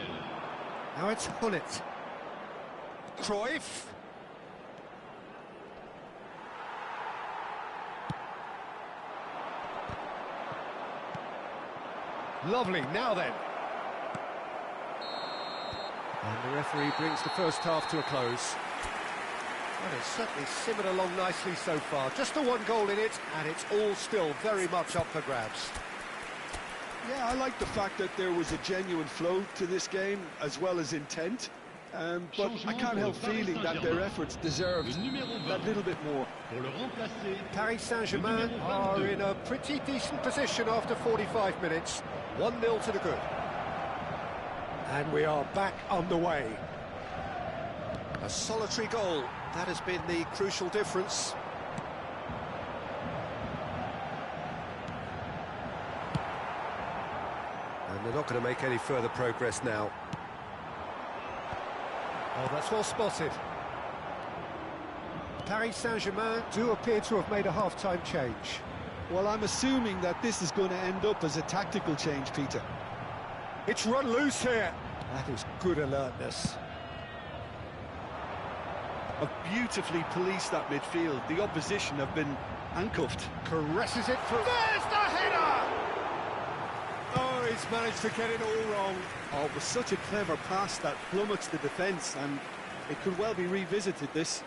Now it's Hullet. Cruyff. Lovely, now then. And the referee brings the first half to a close. Well, it's certainly simmered along nicely so far. Just the one goal in it, and it's all still very much up for grabs. Yeah, I like the fact that there was a genuine flow to this game, as well as intent. But I can't help feeling that their efforts deserved that little bit more. Pour le remplacer, Paris Saint-Germain are in a pretty decent position after 45 minutes. 1-0 to the good. And we are back underway. A solitary goal, that has been the crucial difference. And they're not going to make any further progress now. Oh, that's well spotted. Paris Saint-Germain do appear to have made a half-time change. Well, I'm assuming that this is going to end up as a tactical change, Peter. It's run loose here. That is good alertness. Have beautifully policed that midfield. The opposition have been handcuffed. Caresses it through. There's the header! Oh, he's managed to get it all wrong. Oh, it was such a clever pass that flummoxed the defence, and it could well be revisited, this.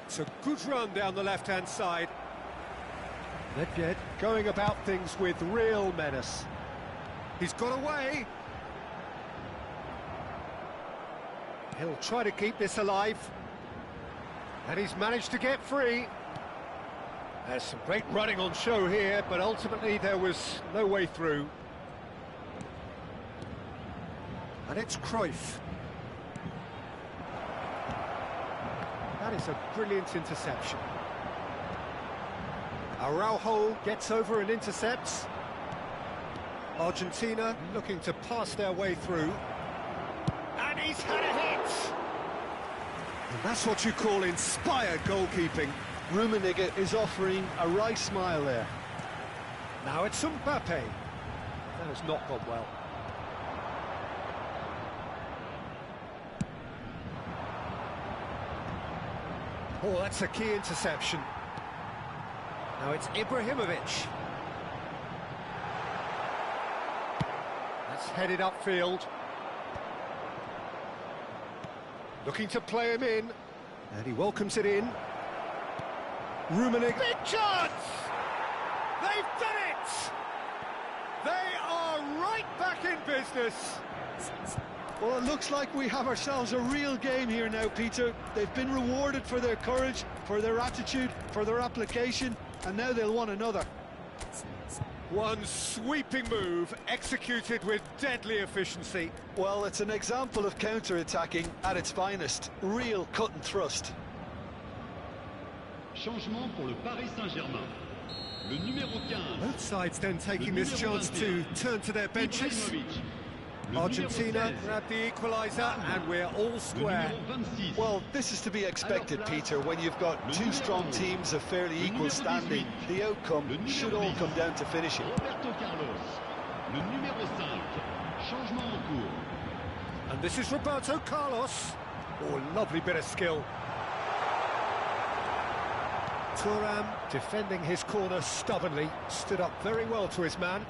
It's a good run down the left-hand side. Nedved going about things with real menace. He's got away. He'll try to keep this alive. And he's managed to get free. There's some great running on show here, but ultimately there was no way through. And it's Cruyff. That is a brilliant interception. Araujo gets over and intercepts. Argentina looking to pass their way through. And he's had a hit! And that's what you call inspired goalkeeping. Rummenigge is offering a wry smile there. Now it's Mbappe. That has not gone well. Oh, that's a key interception. Now it's Ibrahimovic. That's headed upfield. Looking to play him in. And he welcomes it in. Rummenigge. Big chance! They've done it! They are right back in business. Well, it looks like we have ourselves a real game here now, Peter. They've been rewarded for their courage, for their attitude, for their application, and now they'll want another. One sweeping move, executed with deadly efficiency. Well, it's an example of counter-attacking at its finest. Real cut and thrust. Changement pour le Paris Saint-Germain. Le numéro 15. Both sides then taking this chance to turn to their benches. Argentina grabbed the equaliser and we're all square. Well, this is to be expected, Peter, when you've got two strong teams of fairly equal standing. The outcome should all come down to finishing. Roberto Carlos. Le numéro 5. Changement en cours. And this is Roberto Carlos. Oh, lovely bit of skill. Thuram defending his corner stubbornly, stood up very well to his man.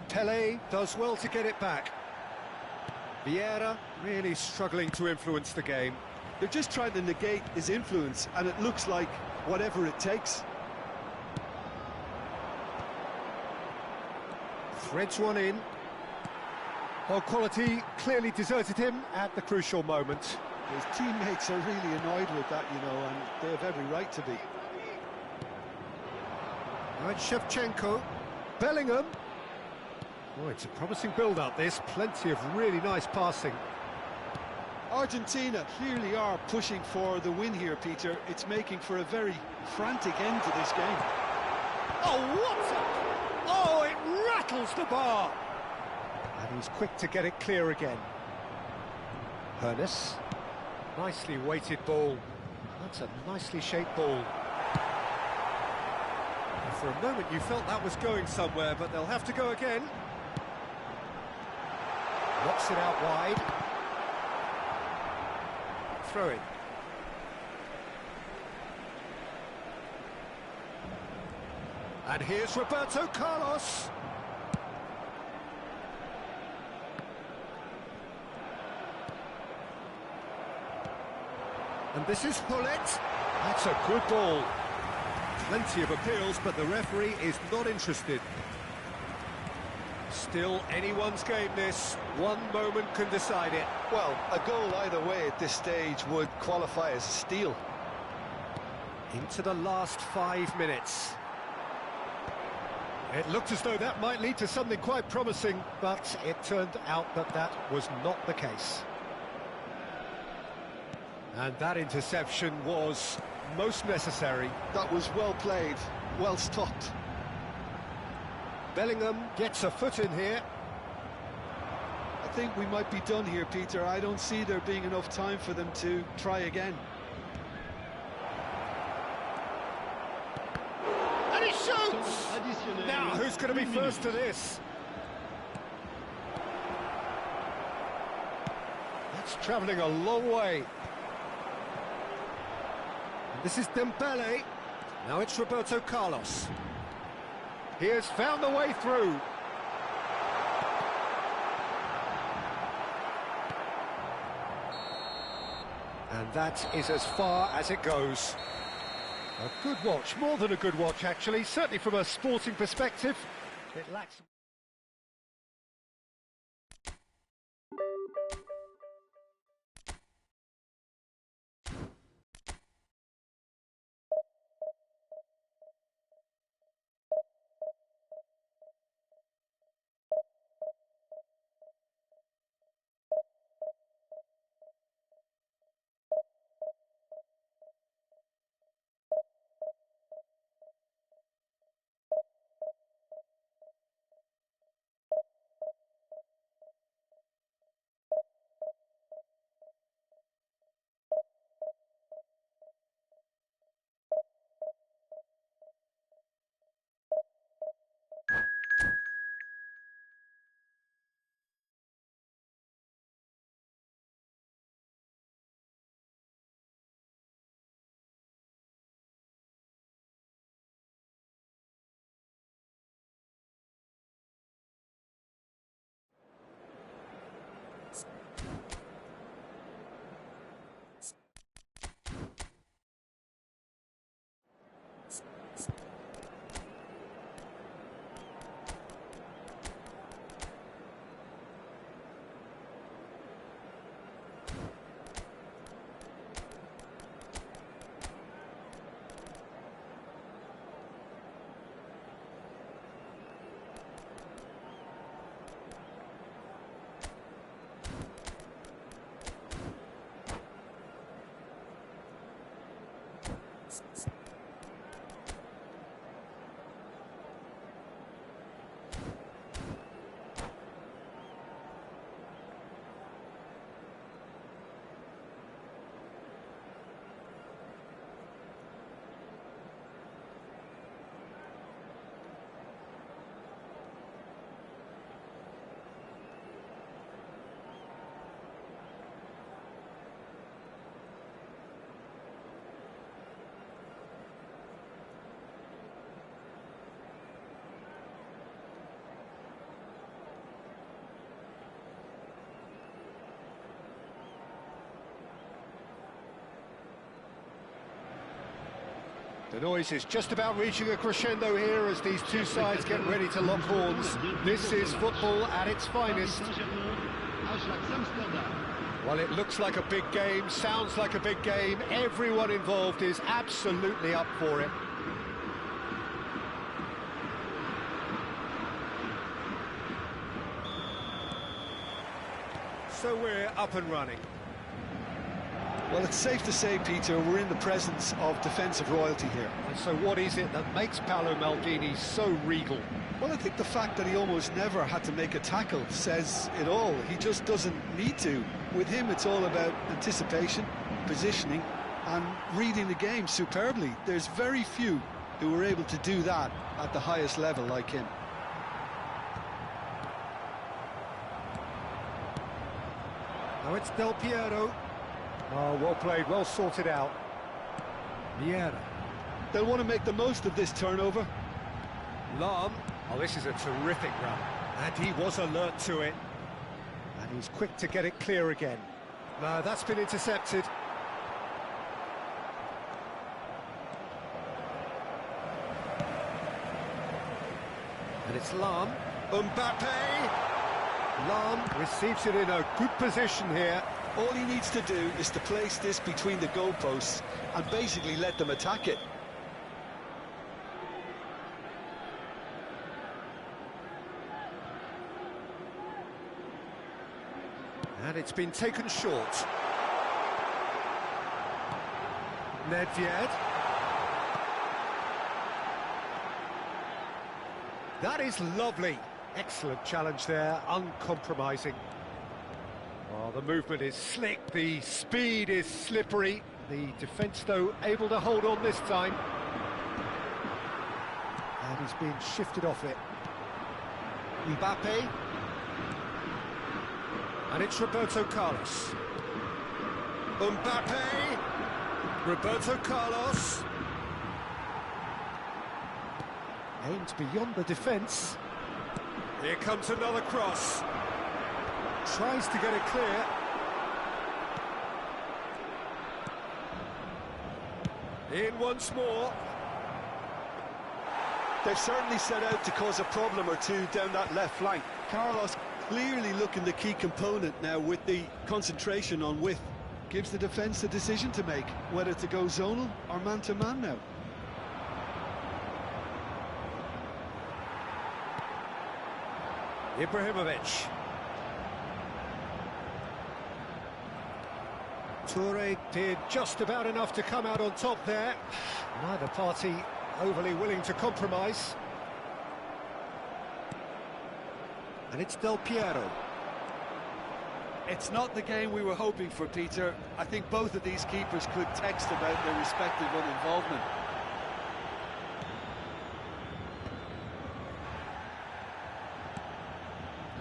Pelé does well to get it back. Vieira really struggling to influence the game. They're just trying to negate his influence, and it looks like whatever it takes. Threads one in. Well, quality clearly deserted him at the crucial moment. His teammates are really annoyed with that, you know, and they have every right to be. Right, Shevchenko. Bellingham. Oh, it's a promising build-up, this. Plenty of really nice passing. Argentina clearly are pushing for the win here, Peter. It's making for a very frantic end to this game. Oh, what a... Oh, it rattles the bar! And he's quick to get it clear again. Hernes. Nicely weighted ball. That's a nicely shaped ball. And for a moment you felt that was going somewhere, but they'll have to go again. Knocks it out wide. Throw in. And here's Roberto Carlos. And this is Hullet. That's a good ball. Plenty of appeals, but the referee is not interested. Still anyone's game, this. One moment can decide it. Well, a goal either way at this stage would qualify as a steal. Into the last 5 minutes. It looked as though that might lead to something quite promising, but it turned out that that was not the case. And that interception was most necessary. That was well played, well stopped. Bellingham gets a foot in here. I think we might be done here, Peter. I don't see there being enough time for them to try again. And he shoots! Now, who's going to be first to this? That's travelling a long way. And this is Dembele. Now it's Roberto Carlos. He has found the way through. And that is as far as it goes. A good watch, more than a good watch actually, certainly from a sporting perspective. It lacks... The noise is just about reaching a crescendo here as these two sides get ready to lock horns. This is football at its finest. Well, it looks like a big game, sounds like a big game. Everyone involved is absolutely up for it. So we're up and running. Well, it's safe to say, Peter, we're in the presence of defensive royalty here. And so what is it that makes Paolo Maldini so regal? Well, I think the fact that he almost never had to make a tackle says it all. He just doesn't need to. With him, it's all about anticipation, positioning, and reading the game superbly. There's very few who are able to do that at the highest level like him. Now it's Del Piero. Oh, well played, well sorted out. Vieira. They'll want to make the most of this turnover. Lahm. Oh, this is a terrific run. And he was alert to it. And he's quick to get it clear again. No, that's been intercepted. And it's Lahm. Mbappe! Lahm receives it in a good position here. All he needs to do is to place this between the goalposts and basically let them attack it. And it's been taken short. Nedved. That is lovely. Excellent challenge there, uncompromising. Oh, the movement is slick, the speed is slippery. The defence, though, able to hold on this time. And he's being shifted off it. Mbappe. And it's Roberto Carlos. Mbappe. Roberto Carlos. Aimed beyond the defence. Here comes another cross. Tries to get it clear. In once more. They've certainly set out to cause a problem or two down that left flank. Carlos clearly looking the key component now with the concentration on width. Gives the defence a decision to make, whether to go zonal or man-to-man now. Ibrahimovic. Toure did just about enough to come out on top there. Neither party overly willing to compromise. And it's Del Piero. It's not the game we were hoping for, Peter. I think both of these keepers could text about their respective uninvolvement.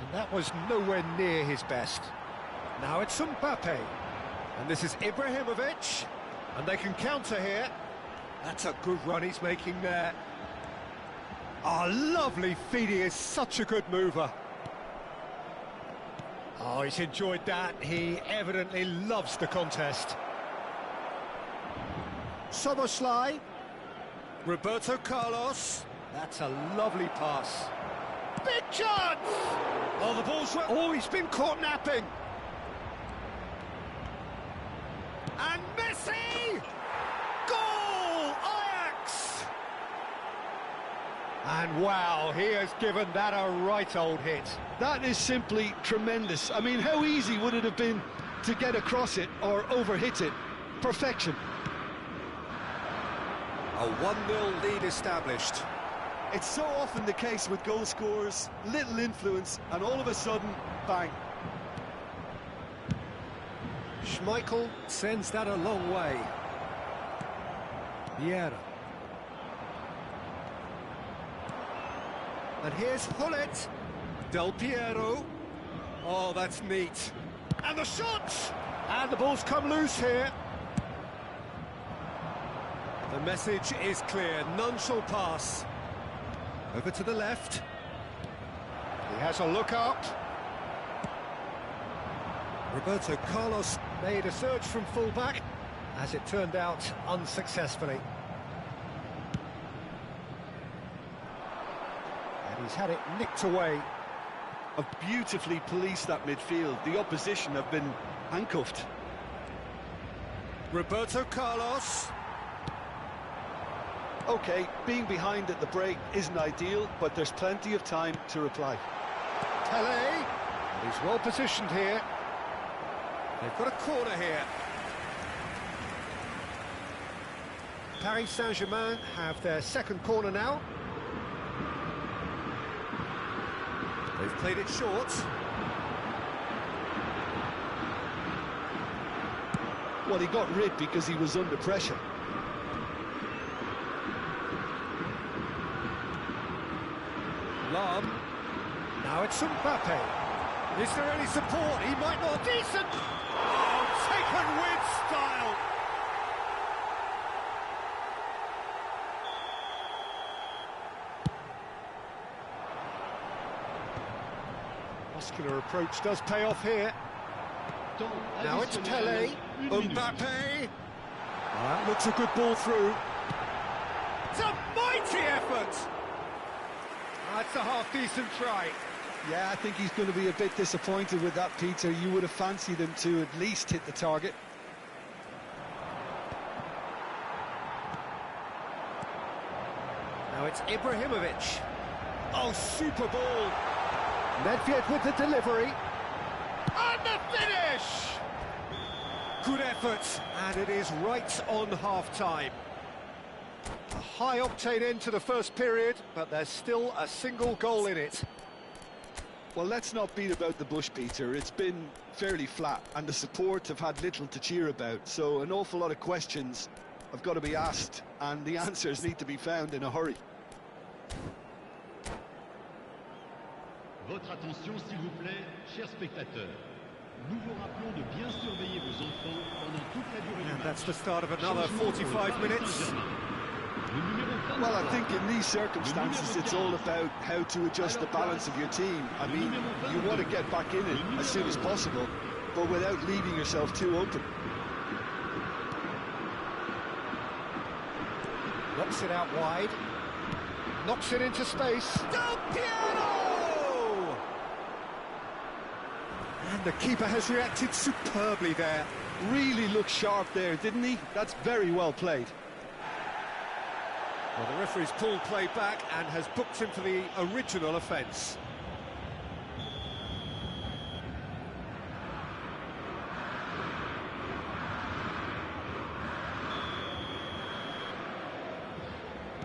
And that was nowhere near his best. Now it's Mbappe. And this is Ibrahimovic. And they can counter here. That's a good run he's making there. Oh, lovely feed. He is such a good mover. Oh, he's enjoyed that. He evidently loves the contest. Szoboszlai. Roberto Carlos. That's a lovely pass. Big chance! Oh, the ball's... Oh, he's been caught napping. And Messi! Goal! Ajax! And wow, he has given that a right old hit. That is simply tremendous. I mean, how easy would it have been to get across it or overhit it? Perfection. A 1-0 lead established. It's so often the case with goal scorers, little influence, and all of a sudden, bang. Schmeichel sends that a long way. Vieira. And here's Hullet. Del Piero. Oh, that's neat. And the shot! And the ball's come loose here. The message is clear, none shall pass. Over to the left. He has a look up. Roberto Carlos made a surge from full-back, as it turned out, unsuccessfully. And he's had it nicked away. Have beautifully policed that midfield. The opposition have been handcuffed. Roberto Carlos. OK, being behind at the break isn't ideal, but there's plenty of time to reply. Pele. And he's well positioned here. They've got a corner here. Paris Saint-Germain have their second corner now. They've played it short. Well, he got rid because he was under pressure. Lam. Now it's Mbappe. Is there any support? He might not. Decent! Oh, taken with style! Muscular approach does pay off here. Now it's Pele. Mbappe. That looks a good ball through. It's a mighty effort! That's a half-decent try. Yeah, I think he's going to be a bit disappointed with that, Peter. You would have fancied him to at least hit the target. Now it's Ibrahimovic. Oh, super ball. Nedved with the delivery. And the finish! Good effort, and it is right on half-time. A high-octane end to the first period, but there's still a single goal in it. Well, let's not beat about the bush, Peter. It's been fairly flat, and the support have had little to cheer about, so an awful lot of questions have got to be asked, and the answers need to be found in a hurry. Votre attention, s'il vous plaît, chers spectateurs. Nous vous rappelons de bien surveiller vos enfants pendant toute la durée du And match. that's the start of another 45 minutes. Well, I think in these circumstances it's all about how to adjust the balance of your team. I mean, you want to get back in it as soon as possible, but without leaving yourself too open. Knocks it out wide. Knocks it into space. Del Piero! And the keeper has reacted superbly there. Really looked sharp there, didn't he? That's very well played. Well, the referee's pulled play back and has booked him for the original offence.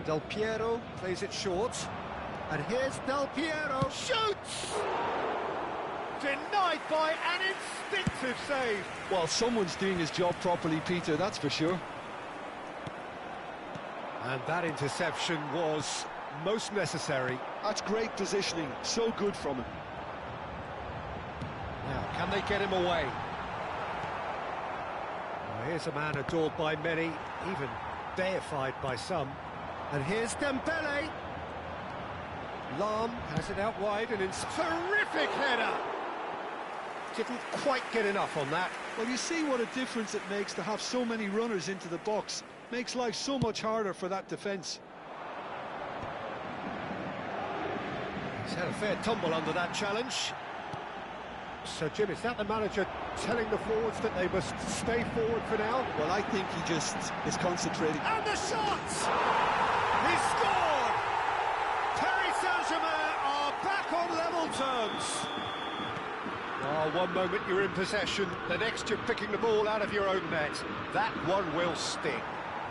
Del Piero plays it short. And here's Del Piero. Shoots! Denied by an instinctive save. Well, someone's doing his job properly, Peter, that's for sure. And that interception was most necessary. That's great positioning, so good from him. Now, can they get him away? Well, here's a man adored by many, even deified by some. And here's Dembele. Lam has it out wide and it's terrific header. Didn't quite get enough on that. Well, you see what a difference it makes to have so many runners into the box. Makes life so much harder for that defence. He's had a fair tumble under that challenge. So, Jim, is that the manager telling the forwards that they must stay forward for now? Well, I think he just is concentrating. And the shot! He scored! Paris Saint-Germain are back on level terms. Oh, one moment you're in possession, the next you're picking the ball out of your own net. That one will sting.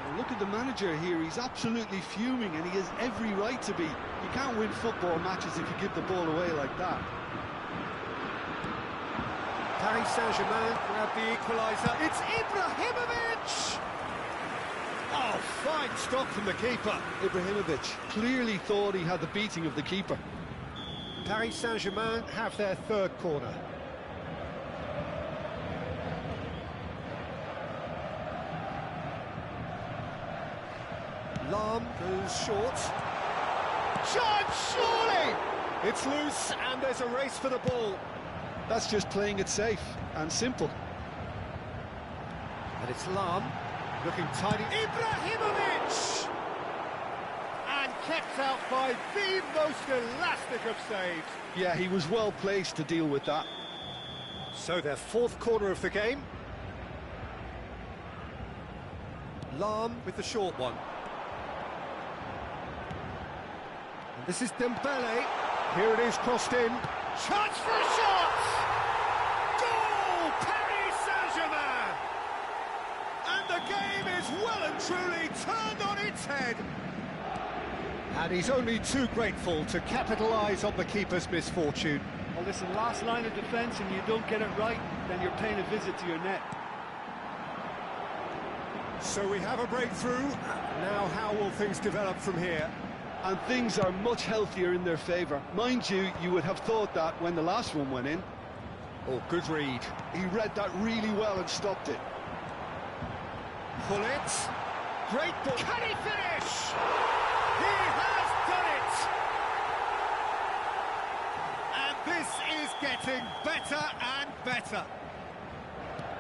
Well, look at the manager here, he's absolutely fuming and he has every right to be. You can't win football matches if you give the ball away like that. Paris Saint-Germain grab the equaliser. It's Ibrahimovic! Oh, fine stop from the keeper. Ibrahimovic clearly thought he had the beating of the keeper. Paris Saint-Germain have their third corner. Lahm goes short. Chance, surely! It's loose and there's a race for the ball. That's just playing it safe and simple. And it's Lahm, looking tidy. Ibrahimovic! And kept out by the most elastic of saves. Yeah, he was well placed to deal with that. So their fourth corner of the game. Lahm with the short one. And this is Dembele. Here it is, crossed in. Chance for a shot! Goal! Paris Saint-Germain! And the game is well and truly turned on its head. And he's only too grateful to capitalise on the keeper's misfortune. Well, listen, last line of defence and you don't get it right, then you're paying a visit to your net. So we have a breakthrough. Now how will things develop from here? And things are much healthier in their favour. Mind you, you would have thought that when the last one went in. Oh, good read. He read that really well and stopped it. Pull it. Great ball. Can he finish? He has done it! And this is getting better and better.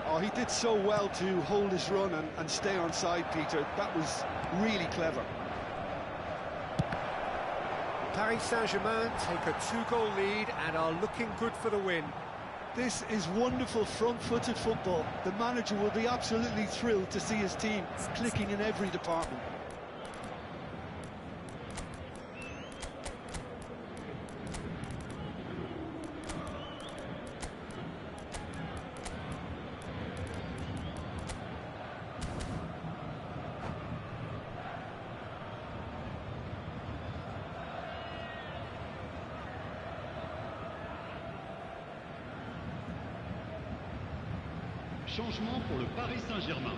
Oh, he did so well to hold his run and stay on side, Peter. That was really clever. Paris Saint-Germain take a two-goal lead and are looking good for the win. This is wonderful front-footed football. The manager will be absolutely thrilled to see his team clicking in every department. Changement pour le Paris Saint-Germain.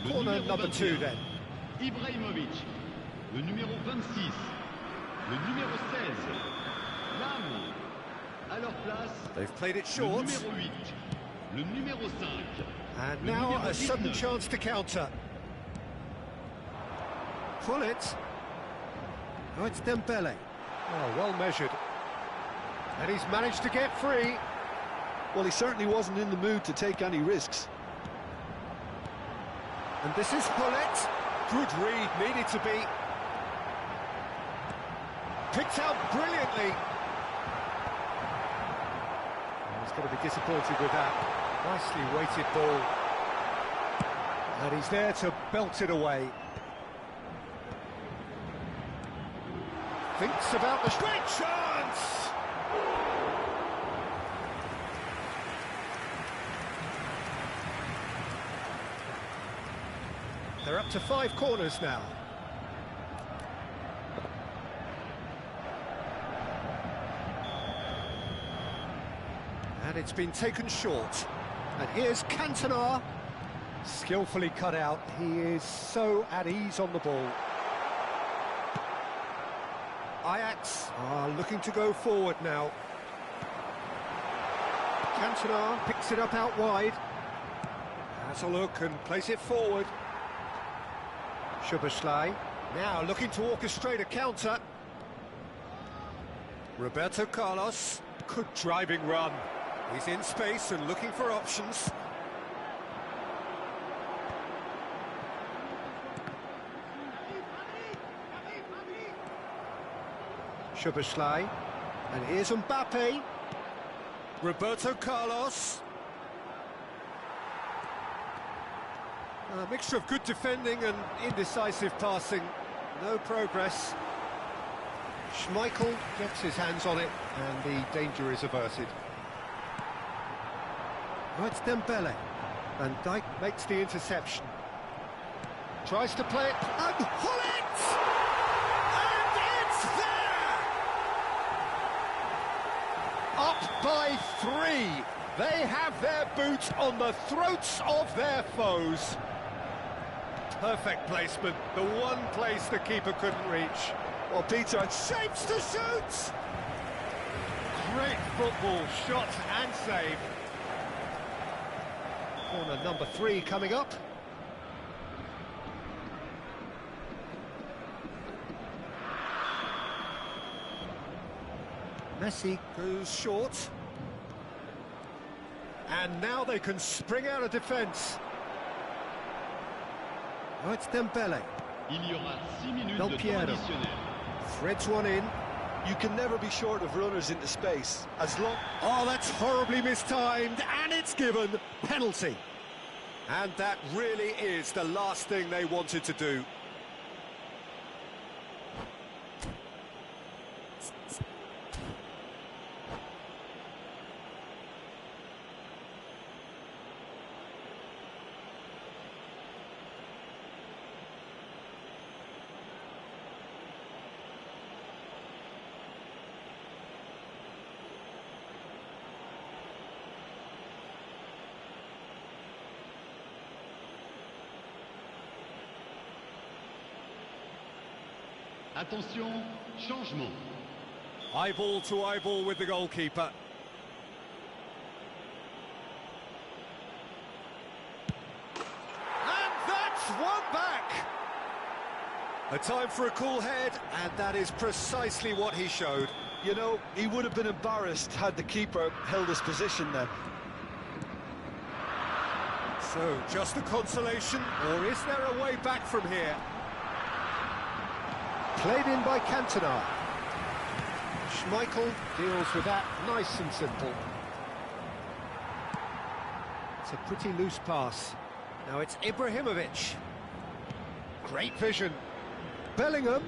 Le Corner numéro number 2 21, then. Ibrahimovic. Le numéro 26. Le numéro 16. Lam. À leur place, They've played it le short. numéro 8. Le numéro 5. And Le now numéro a sudden 19. chance to counter. Pull it. Oh, it's Dembele. Oh, well measured. And he's managed to get free. Well, he certainly wasn't in the mood to take any risks. And this is Pullet. Good read, needed to be. Picked out brilliantly. Oh, he's going to be disappointed with that. Nicely weighted ball. And he's there to belt it away. Thinks about the great chance! They're up to 5 corners now. And it's been taken short. And here's Cantona. Skillfully cut out. He is so at ease on the ball. Ajax are looking to go forward now. Cantona picks it up out wide. Has a look and plays it forward. Szoboszlai now looking to orchestrate a counter. Roberto Carlos, good driving run. He's in space and looking for options. Szoboszlai. And here's Mbappe. Roberto Carlos. A mixture of good defending and indecisive passing. No progress. Schmeichel gets his hands on it, and the danger is averted. Oh, it's Dembele. Van Dijk makes the interception. Tries to play it, and Hullet! And it's there! Up by 3. They have their boot on the throats of their foes. Perfect placement, the one place the keeper couldn't reach. Well, Peter, it shapes to shoot! Great football, shot and save. Corner number 3 coming up. Messi goes short. And now they can spring out of defence. Oh, it's Dembele. Il y aura 6 minutes Del de temps Piero additionnel. threads one in. You can never be short of runners into space, as long... Oh, that's horribly mistimed, and it's given penalty. And that really is the last thing they wanted to do. Attention, changement. Eyeball to eyeball with the goalkeeper. And that's one back! A time for a cool head, and that is precisely what he showed. You know, he would have been embarrassed had the keeper held his position then. So, just a consolation, or is there a way back from here? Played in by Cantona. Schmeichel deals with that nice and simple. It's a pretty loose pass. Now it's Ibrahimovic. Great vision. Bellingham.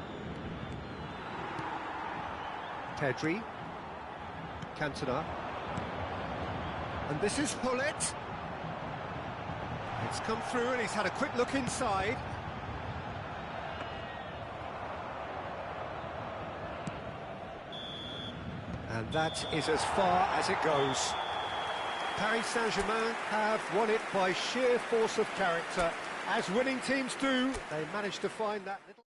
Pedri. Cantona. And this is Hullet. It's come through and he's had a quick look inside. And that is as far as it goes. Paris Saint-Germain have won it by sheer force of character. As winning teams do, they managed to find that little...